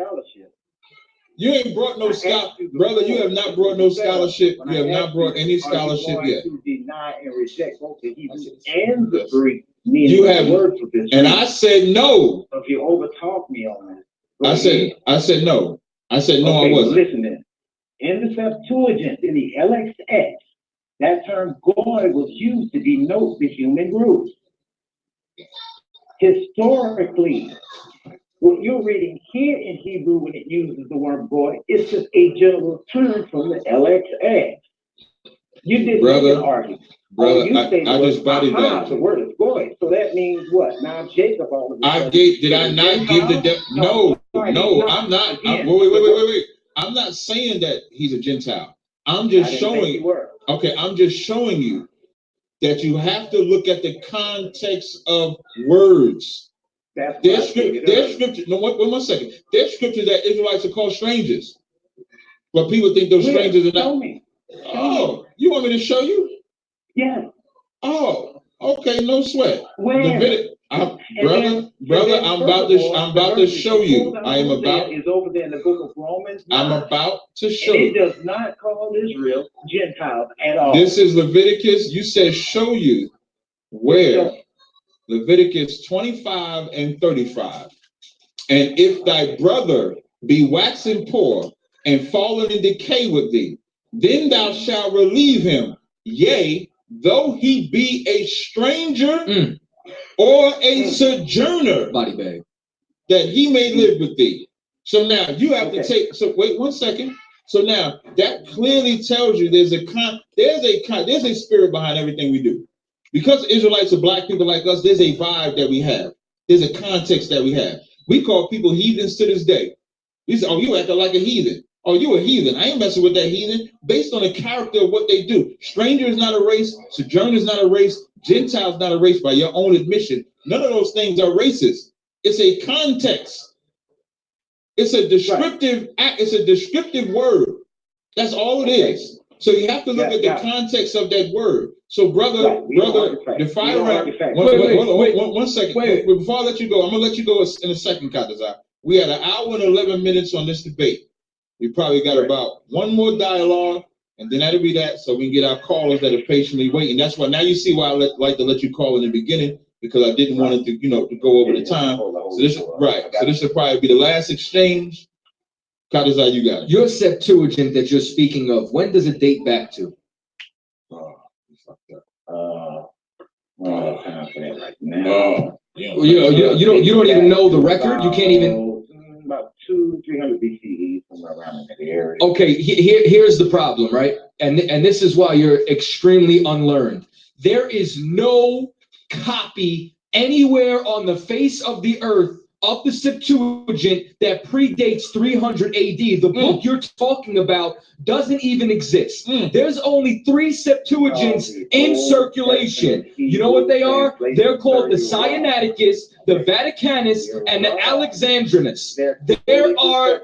C: You ain't brought no scholarship, brother. You have not brought no scholarship. You have not brought any scholarship yet.
A: To deny and reject both the Hebrew and the Greek meaning
C: you have
A: word for this.
C: And I said no.
A: So if you overtalk me on this,
C: I said no. I said no.
A: Okay,
C: I wasn't.
A: Listen then. In the Septuagint, in the LXX, that term "goy" was used to denote the human group. Historically, what you're reading here in Hebrew when it uses the word "goy" is just a general term from the LXX. You didn't make an argument.
C: Brother,
A: I
C: just bodied that.
A: The word is "goy," so that means what? Now Jacob all of a sudden.
C: Did I not give the no, I'm not. Wait. I'm not saying that he's a Gentile. I'm just showing. Okay, I'm just showing you that you have to look at the context of words. There's scripture. No, wait 1 second. There's scriptures that Israelites are called strangers, but people think those strangers are not.
A: Show me.
C: You want me to show you?
A: Yes.
C: Oh, okay, no sweat.
A: Where?
C: Brother, I'm about to show you. I am about.
A: Is over there in the book of Romans.
C: I'm about to show you.
A: It does not call Israel Gentiles at all.
C: This is Leviticus. You said show you where. Leviticus 25 and 35. And if thy brother be waxen poor and fallen in decay with thee, then thou shalt relieve him. Yea, though he be a stranger or a sojourner,
E: body bag,
C: that he may live with thee. So now you have to take. So wait 1 second. So now that clearly tells you there's a spirit behind everything we do. Because Israelites are black people like us, there's a vibe that we have. There's a context that we have. We call people heathens to this day. We say, oh, you acting like a heathen. Oh, you a heathen. I ain't messing with that heathen based on the character of what they do. Stranger is not a race. Sojourner is not a race. Gentile is not a race by your own admission. None of those things are racist. It's a context. It's a descriptive act. It's a descriptive word. That's all it is. So you have to look at the context of that word. So brother, the fire round. Wait, 1 second. Wait, before I let you go, I'm gonna let you go in a second, Kadazai. We had 1 hour and 11 minutes on this debate. We probably got about one more dialogue, and then that'll be that, so we can get our callers that are patiently waiting. That's why now you see why I like to let you call in the beginning, because I didn't want it to, to go over the time. So this will probably be the last exchange. Kadazai, you got it.
E: Your Septuagint that you're speaking of, when does it date back to?
A: Right now.
E: You don't even know the record. You can't even.
A: About 200-300 BCE, somewhere around in that area.
E: Okay, here's the problem, right? And this is why you're extremely unlearned. There is no copy anywhere on the face of the earth of the Septuagint that predates 300 AD. The book you're talking about doesn't even exist. There's only 3 Septuagints in circulation. You know what they are? They're called the Sinaiticus, the Vaticanus, and the Alexandrinus. There are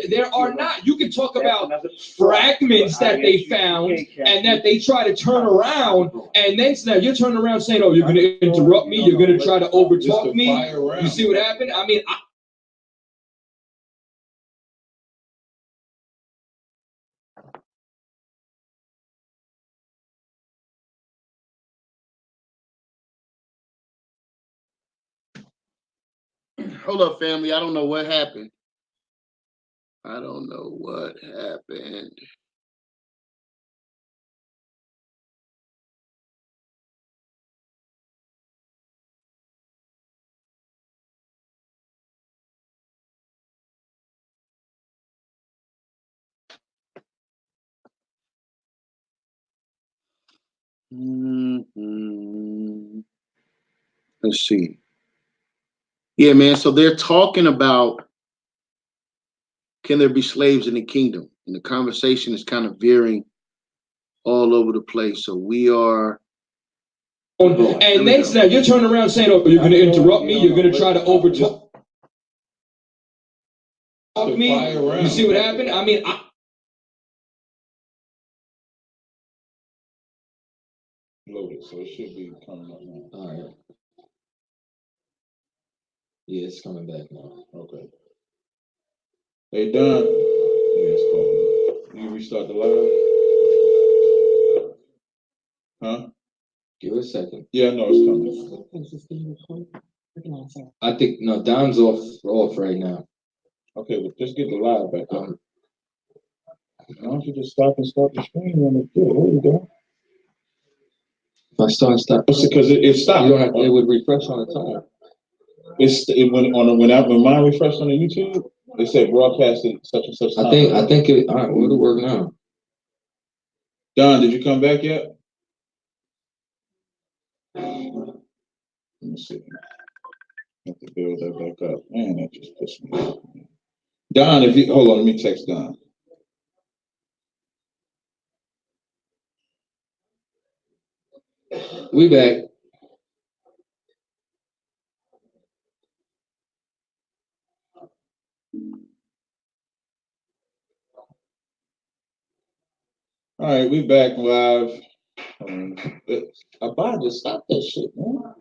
E: there are not. You can talk about fragments that they found and that they try to turn around, and then now you're turning around saying, "Oh, you're going to interrupt me. You're going to try to overtalk me." You see what happened? I mean.
F: Hold up, family. I don't know what happened. I don't know what happened. Let's see. Yeah, man. So they're talking about, can there be slaves in the kingdom? And the conversation is kind of veering all over the place. So we are.
E: And next now, you're turning around saying, "Oh, you're going to interrupt me. You're going to try to overtalk me." You see what happened? I mean,
C: Loaded, so it should be coming up now.
E: all right. Yeah, it's coming back now.
C: Okay. Hey, Don. Yeah, it's calling. You restart the live? Huh?
E: Give it a second.
C: Yeah, no, it's coming.
E: I think no, Don's off right now.
C: Okay, but just get the live back up. Why don't you just stop and start the screen when it's good? There you go.
E: If I stop.
C: Because it stopped.
E: You don't have. It would refresh on its own.
C: When mine refreshed on the YouTube, it said broadcasted such and such time.
E: I think it. All right, it'll work now.
C: Don, did you come back yet? Let me see. I have to build that back up. Man, that just pissed me off. Don, if you hold on, let me text Don.
E: We back.
C: All right, we back live. Abad, just stop that shit, man.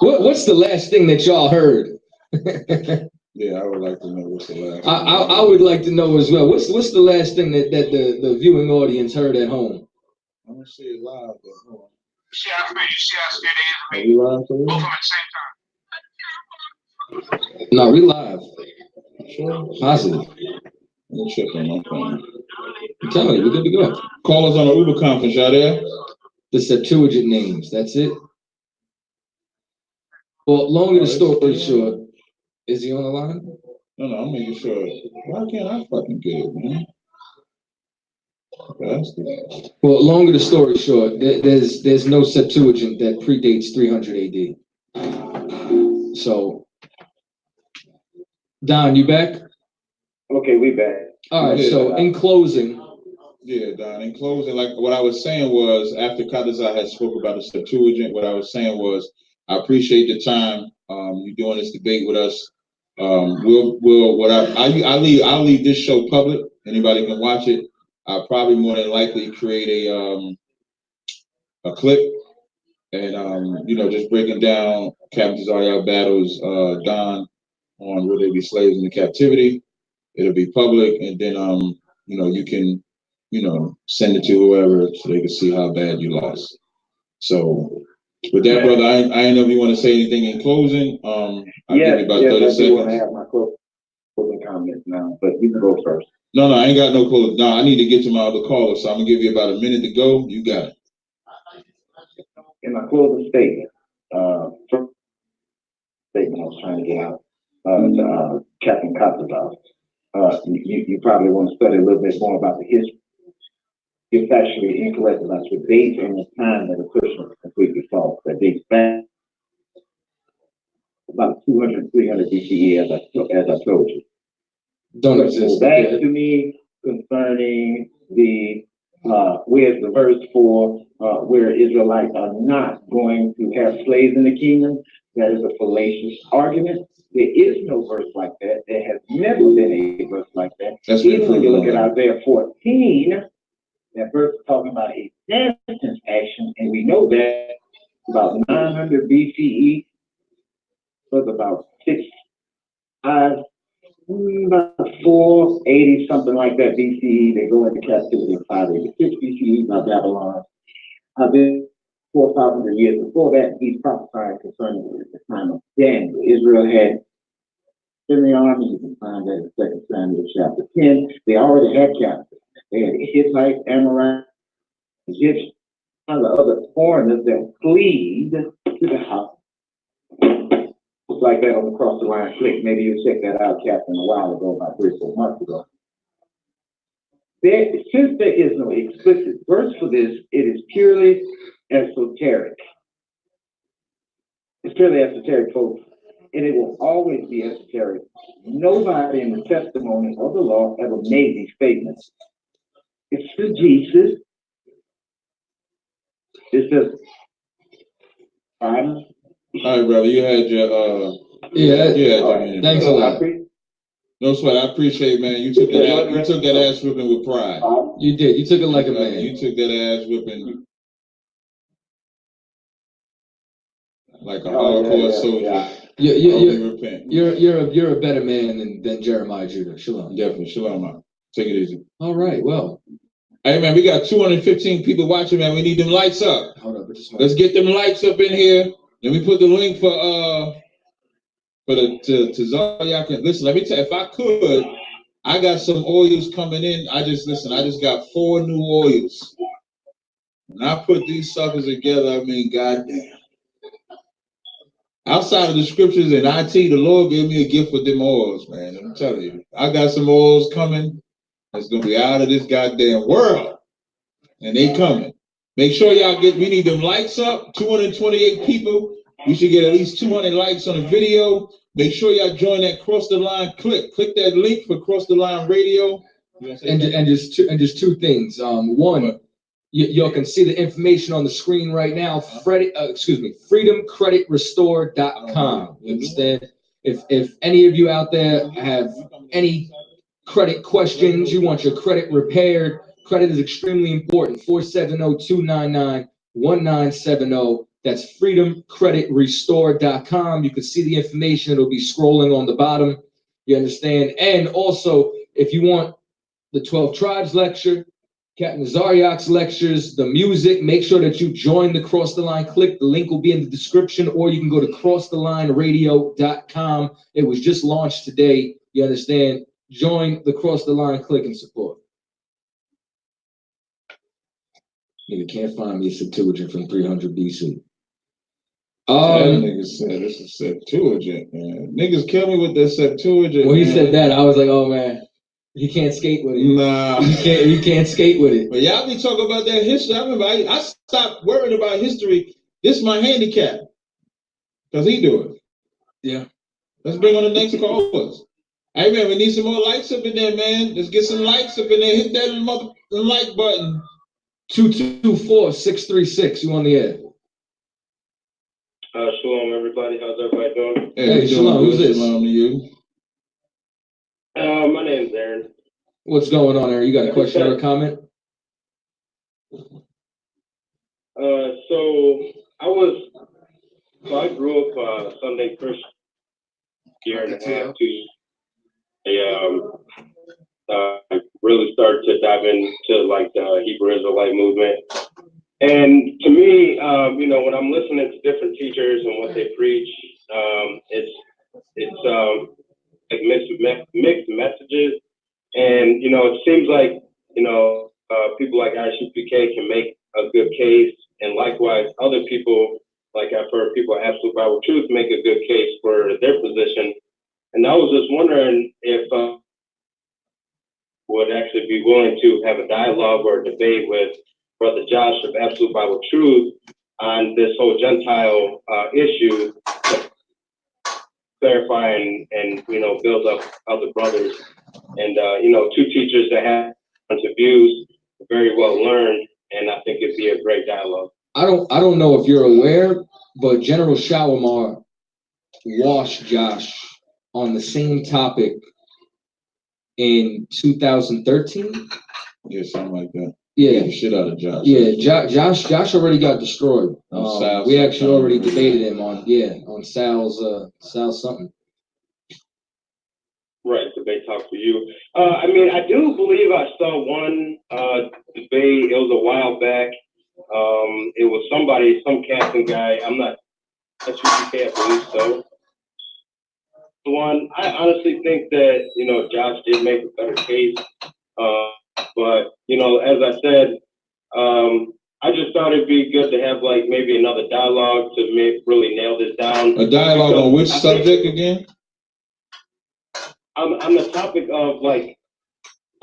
E: What's the last thing that y'all heard?
C: Yeah, I would like to know what's the last.
E: I would like to know as well. What's the last thing that the viewing audience heard at home?
C: I'm gonna see it live, but hold on.
B: See how scared they is
C: Are we live for
B: both
C: real?
B: of them at the same time.
E: No, we live.
C: Sure.
E: Positive.
C: Let me check on my phone.
E: I'm telling you, we're good to go.
C: Call us on the Uber conference, y'all there?
E: The Septuagint names. That's it. Well, longer the story short, is he on the line?
C: No, I'm making sure. Why can't I fucking get it, man? Bastard.
E: Well, longer the story short, there's no Septuagint that predates 300 AD. So, Don, you back?
A: Okay, we back.
E: All right.
C: Yeah.
E: So, in closing.
C: Yeah, Don. In closing, like what I was saying was, after Kadazai had spoke about the Septuagint, what I was saying was, I appreciate the time you doing this debate with us. I'll leave this show public. Anybody can watch it. I'll probably more than likely create a clip and just breaking down Captain Zariel battles Don on will they be slaves in the captivity. It'll be public, and then you can send it to whoever so they can see how bad you lost. So with that, brother, I ain't know if you want to say anything in closing. I'll give you about 30 seconds. I do want to have my closing comments now, but you can go first. No, I ain't got no closing. No, I need to get to my other caller, so I'm gonna give you about a minute to go. You got it. In my closing statement, first statement I was trying to get out to Captain Cotterdorf. You probably want to study a little bit more about the history. You're factually incorrect about your dates and the time that the Christians completely false. That dates back about 200, 300 BCE, as I told you.
E: Don't exist.
A: Back to me concerning the where's the verse for where Israelites are not going to have slaves in the kingdom. That is a fallacious argument. There is no verse like that. There has never been a verse like that. Even when you look at Isaiah 14, that verse is talking about a sentence action, and we know that about 900 BCE was about 480, something like that BCE. They go into captivity in 586 BCE by Babylon. Then 400 or 500 years before that, he's prophesying concerning the time of Daniel. Israel had in the army, you can find that in 2 Samuel chapter 10. They already had captives. They had Hittites, Amorites, Egyptians, and the other foreigners that fleed to the house. Just like that on the cross the line flick. Maybe you checked that out, Captain, a while ago, about 3 or 4 months ago. Since there is no explicit verse for this, it is purely esoteric. It's purely esoteric, folks, and it will always be esoteric. Nobody in the testimony of the law ever made these statements. It's for Jesus. It's just,
C: All right, brother, you had your
E: Thanks a lot.
C: No sweat, I appreciate, man. You took that ass whipping with pride.
E: You did. You took it like a man.
C: You took that ass whipping like a hardcore soldier.
E: You're a better man than Jeremiah Judah. Shalom.
C: Definitely, shalom. Take it easy.
E: All right. Well.
C: Hey man, we got 215 people watching, man. We need them lights up.
E: Hold up,
C: let's get them lights up in here. Let me put the link for to Zaryak. Listen, let me tell you, if I could, I got some oils coming in. I just got 4 new oils. When I put these suckers together, I mean, goddamn. Outside of the scriptures and IT, the Lord gave me a gift with them oils, man. I'm telling you, I got some oils coming. That's gonna be out of this goddamn world, and they coming. Make sure y'all we need them likes up. 228 people. We should get at least 200 likes on the video. Make sure y'all join that Cross the Line. Click that link for Cross the Line Radio.
E: And just two things. One, y'all can see the information on the screen right now. freedomcreditrestore.com. You understand? If any of you out there have any credit questions, you want your credit repaired, credit is extremely important. 470-299-1970. That's freedomcreditrestore.com. You can see the information. It'll be scrolling on the bottom. You understand? And also, if you want the 12 Tribes lecture, Captain Zaryak's lectures, the music, make sure that you join the Cross the Line Click. The link will be in the description, or you can go to crossthelineradio.com. It was just launched today. You understand? Join the Cross the Line Click and support. Nigga can't find me a Septuagint from 300 BC.
C: That nigga said this is Septuagint, man. Niggas kill me with that Septuagint.
E: When he said that, I was like, oh man, he can't skate with it.
C: Nah,
E: he can't skate with it.
C: But y'all be talking about that history. I remember I stopped worrying about history. This is my handicap, cause he do it.
E: Yeah.
C: Let's bring on the next callers. Hey man, we need some more likes up in there, man. Let's get some likes up in there. Hit that like button.
E: 224-636. You on the air?
G: Shalom, everybody. How's everybody doing?
E: Hey, shalom. Who's this?
C: Shalom to you.
G: My name's Aaron.
E: What's going on, Aaron? You got a question or a comment?
G: I grew up Sunday Christian, year and a half, 2 years. I really started to dive into like the Hebrew Israelite movement. And to me, when I'm listening to different teachers and what they preach, it's like mixed messages. And, it seems like, people like isupk can make a good case. And likewise, other people, like I've heard people at Absolute Bible Truth make a good case for their position. And I was just wondering if would actually be willing to have a dialogue or a debate with Brother Josh of Absolute Bible Truth on this whole Gentile issue, clarify and build up other brothers. And, two teachers that have points of views, very well learned, and I think it'd be a great dialogue.
E: I don't know if you're aware, but General Shalimar washed Josh on the same topic in 2013.
C: Yeah, something like that.
E: Yeah,
C: the shit out of Josh.
E: Yeah, Josh already got destroyed. We actually already debated him on Sal's something.
G: Right, debate talk for you. I do believe I saw one debate. It was a while back. It was some casting guy. I'm not. That's what I believe so. One, I honestly think that Josh did make a better case. But as I said, I just thought it'd be good to have like maybe another dialogue to really nail this down.
C: A dialogue on which subject again?
G: On the topic of like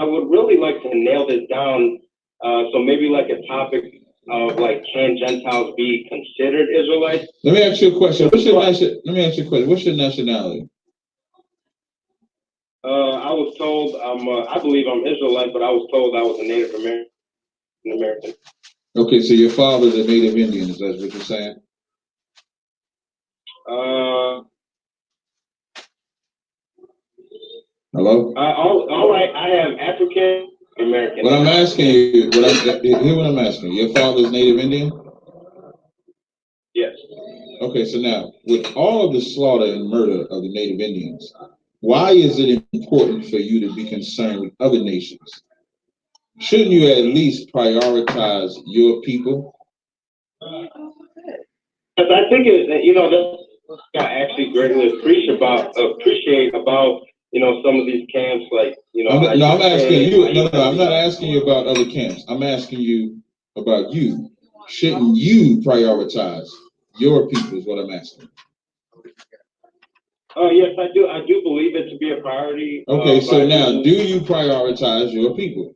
G: I would really like to nail this down. So maybe like a topic of like, can Gentiles be considered Israelites?
C: Let me ask you a question. Let me ask you a question. What's your nationality?
G: I was told I believe I'm Israelite, but I was told I was a Native American.
C: Okay, so your father's a Native Indian. Is that what you're saying? Hello?
G: All right. I have African American.
C: What I'm asking you, hear what I'm asking. Your father's Native Indian?
G: Yes.
C: Okay, so now, with all of the slaughter and murder of the Native Indians, why is it important for you to be concerned with other nations? Shouldn't you at least prioritize your people?
G: Because I think that's what I actually greatly appreciate about some of these camps, like
C: I'm asking you. No, I'm not asking you about other camps. I'm asking you about you. Shouldn't you prioritize your people? Is what I'm asking.
G: Yes, I do. I do believe it to be a priority.
C: Okay, so now, do you prioritize your people?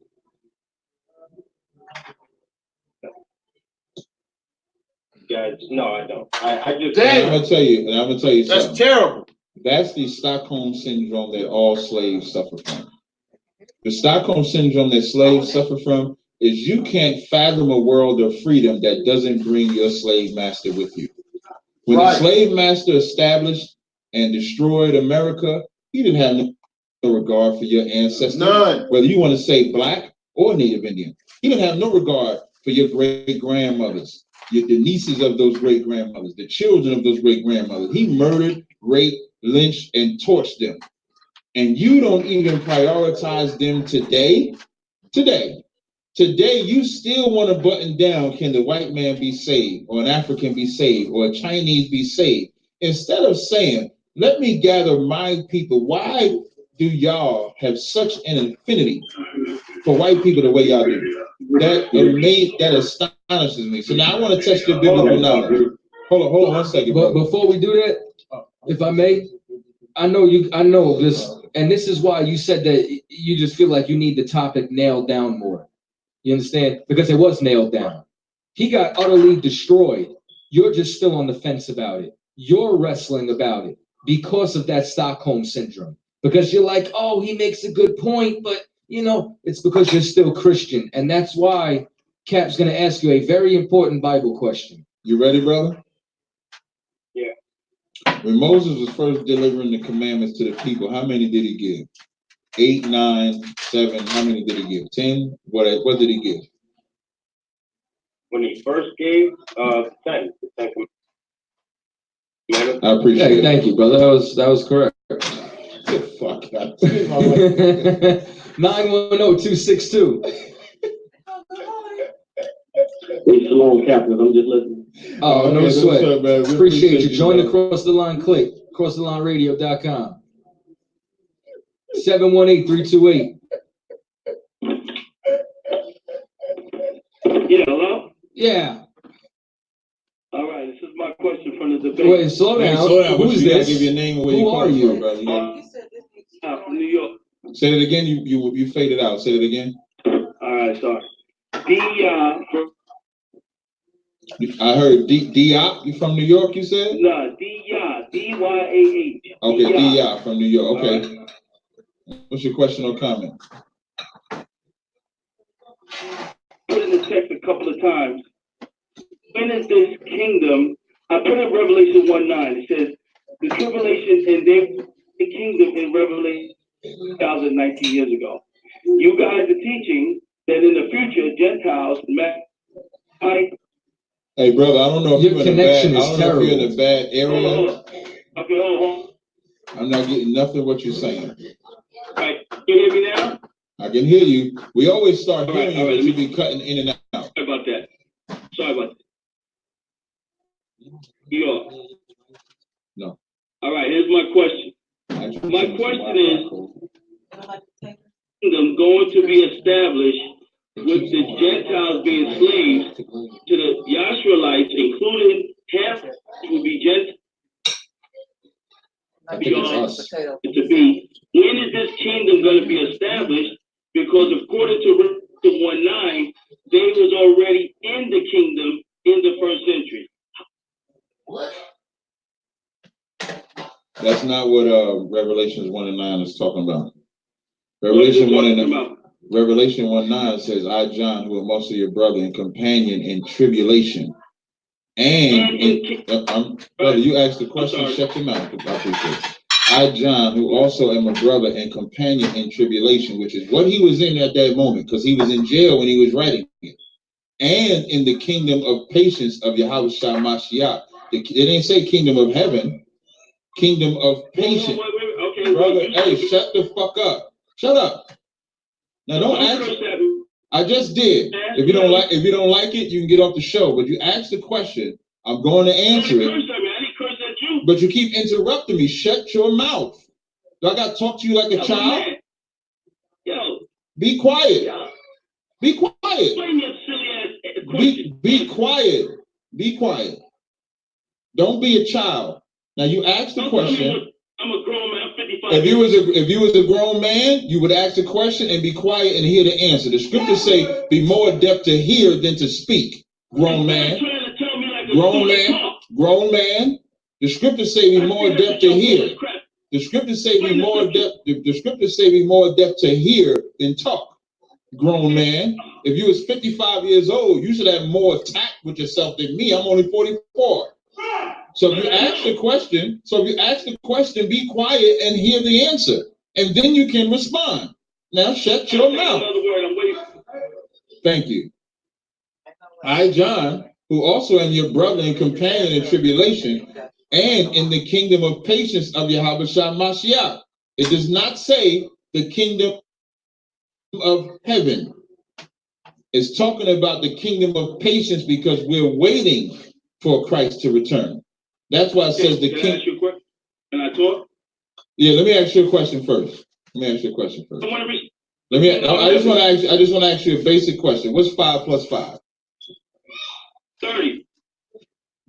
G: Guys, no, I don't. I just.
C: And I'm gonna tell you something.
F: That's terrible.
C: That's the Stockholm syndrome that all slaves suffer from. The Stockholm syndrome that slaves suffer from is you can't fathom a world of freedom that doesn't bring your slave master with you. When the slave master established and destroyed America, he didn't have no regard for your ancestors.
F: None.
C: Whether you want to say black or Native Indian. He didn't have no regard for your great-grandmothers, the nieces of those great-grandmothers, the children of those great-grandmothers. He murdered, raped, lynched, and torched them. And you don't even prioritize them today. Today, you still want to button down, can the white man be saved, or an African be saved, or a Chinese be saved? Instead of saying, let me gather my people. Why do y'all have such an affinity for white people the way y'all do? That astonishes me. So now I want to test your biblical knowledge. Hold on 1 second.
E: But before we do that, if I may, I know this, and this is why you said that you just feel like you need the topic nailed down more. You understand? Because it was nailed down. He got utterly destroyed. You're just still on the fence about it. You're wrestling about it because of that Stockholm syndrome. Because you're like, oh, he makes a good point, but it's because you're still Christian. And that's why Cap's going to ask you a very important Bible question.
C: You ready, brother?
G: Yeah.
C: When Moses was first delivering the commandments to the people, how many did he give? 8, 9, 7. How many did he give? 10. What did he give?
G: When he first gave 10.
C: I appreciate it.
E: Thank you, brother. That was correct.
C: Fuck.
E: 910-262.
H: Hey, shalom, Captain. I'm just listening.
E: Oh, no sweat.
C: Up, man?
E: Appreciate you. Join the Cross the Line Click. CrossTheLineRadio.com. 718-328.
H: Yeah, hello?
E: Yeah.
H: All right, this is my question from the debate.
E: Wait, slow down. Who's
C: You gotta
E: this?
C: give your name and where
E: Who
C: you
E: are
C: come
E: you?
C: from, brother.
H: From New York.
C: Say it again. You faded out. Say it again.
H: All right, sorry.
C: I heard Diop. You from New York? You said?
H: No, D-Y-A-H.
C: Okay, Diop from New York. Okay.
H: Right.
C: What's your question or comment?
H: Put in the text a couple of times. When is this kingdom? I put in Revelation 1:9. It says the tribulation and the kingdom in Revelation 2019 years ago. You guys are teaching that in the future Gentiles might.
C: Hey, brother, I don't know if
E: Your
C: you're
E: connection
C: in a bad.
E: is
C: I don't know if you're in a bad area.
H: Hold on. Okay, hold on.
C: I'm not getting nothing what you're saying.
H: All right, can you hear me now?
C: I can hear you. We always start hearing you,
H: all right,
C: but you be cutting in and out.
H: Sorry about that. New York.
C: No.
H: All right, here's my question. My question is, kingdom going to be established with the Gentiles being slaves to the Yashruelites, including half will be Gentiles.
E: I think it's us.
H: To be. When is this kingdom going to be established because according to Revelation 1:9, they was already in the kingdom in the first century.
B: What?
C: That's not what Revelations 1:9 is talking about. Revelation 1:9 says, I, John, who am also your brother and companion in tribulation. Brother, you asked the question, shut your mouth. I appreciate it. I, John, who also am a brother and companion in tribulation, which is what he was in at that moment, because he was in jail when he was writing it. And in the kingdom of patience of Yahweh Shah Mashiach. It didn't say kingdom of heaven, kingdom of patience.
H: Okay,
C: brother, hey, shut the fuck up. Shut up. Now don't ask. I just did. If you don't like it, you can get off the show. But you asked the question, I'm going to answer it. But you keep interrupting me. Shut your mouth. Do I got to talk to you like a child?
H: Yo.
C: Be quiet.
H: Yo.
C: Be quiet. Be quiet. Be quiet. Don't be a child. Now you asked the question.
H: I'm a grown man. I'm 55.
C: If you was a grown man, you would ask the question and be quiet and hear the answer. The scriptures say, "Be more adept to hear than to speak." Grown man. Grown man. Grown man. The scriptures say, "Be more adept to hear." The scriptures say, "Be more adept." The scriptures say, "Be more adept to hear than talk." Grown man. If you was 55 years old, you should have more tact with yourself than me. I'm only 44. So if you ask the question, be quiet and hear the answer, and then you can respond. Now shut your mouth. Thank you. I, John, who also am your brother and companion in tribulation, and in the kingdom of patience of Yahweh Shah Mashiach. It does not say the kingdom of heaven. It's talking about the kingdom of patience because we're waiting for Christ to return. That's why it says the king.
H: Can I talk?
C: Yeah, let me ask you a question first. I just want to ask you a basic question. What's 5 plus 5?
H: 30.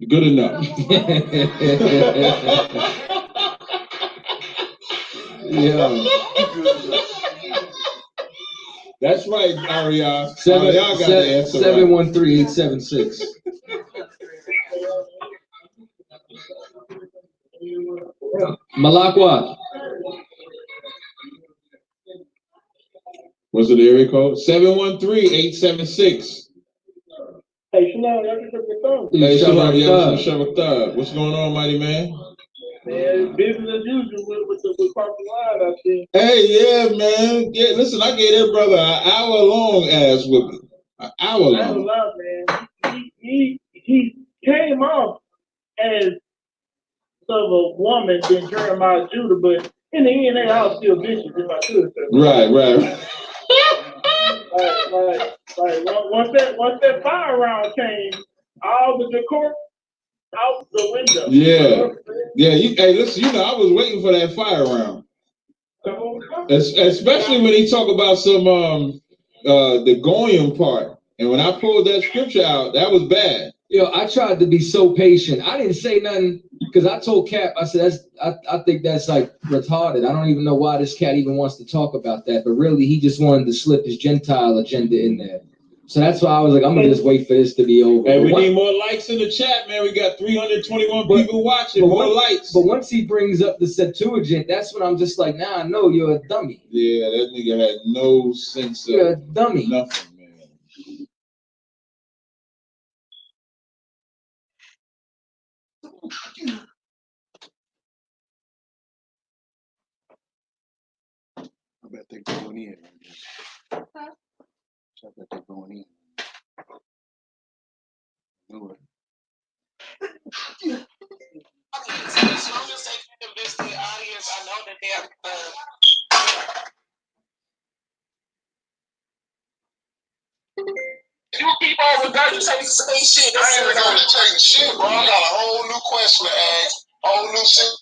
C: Good enough.
E: Yeah.
C: That's right, Aria.
E: 713-876. Malakwa.
C: What's the area code? 713-876.
I: Hey, Shalom, y'all just took your phone.
C: Hey, Shalom, what's going on, mighty man?
I: Man, business as usual with crossing the line, I see.
C: Hey, yeah, man. Yeah, listen, I gave that brother an hour-long ass whipping. An hour long.
I: I ain't gonna lie, man. He came off as of a woman than Jeremiah Judah, but in the end, they all still bitches, if I could say.
C: Right.
I: like once that fire round came, all the decor out the window.
C: Yeah. Hey, listen, I was waiting for that fire round. Especially when he talk about some the Goyim part. And when I pulled that scripture out, that was bad.
E: I tried to be so patient. I didn't say nothing because I told Cap, I said, I think that's like retarded. I don't even know why this cat even wants to talk about that. But really, he just wanted to slip his Gentile agenda in there. So that's why I was like, I'm going to just wait for this to be over.
C: Hey, we need more likes in the chat, man. We got 321 people watching. More likes.
E: But once he brings up the Septuagint, that's when I'm just like, I know you're a dummy.
C: Yeah, that nigga had no sense of
E: you're a dummy.
C: Nothing.
F: I bet they're going in. I bet they're going in. Do it.
J: As long as they convince the audience, I know that they're. You people regurgitating say shit. I ain't regurgitating shit, bro. I got a whole new question to ask. Whole new shit.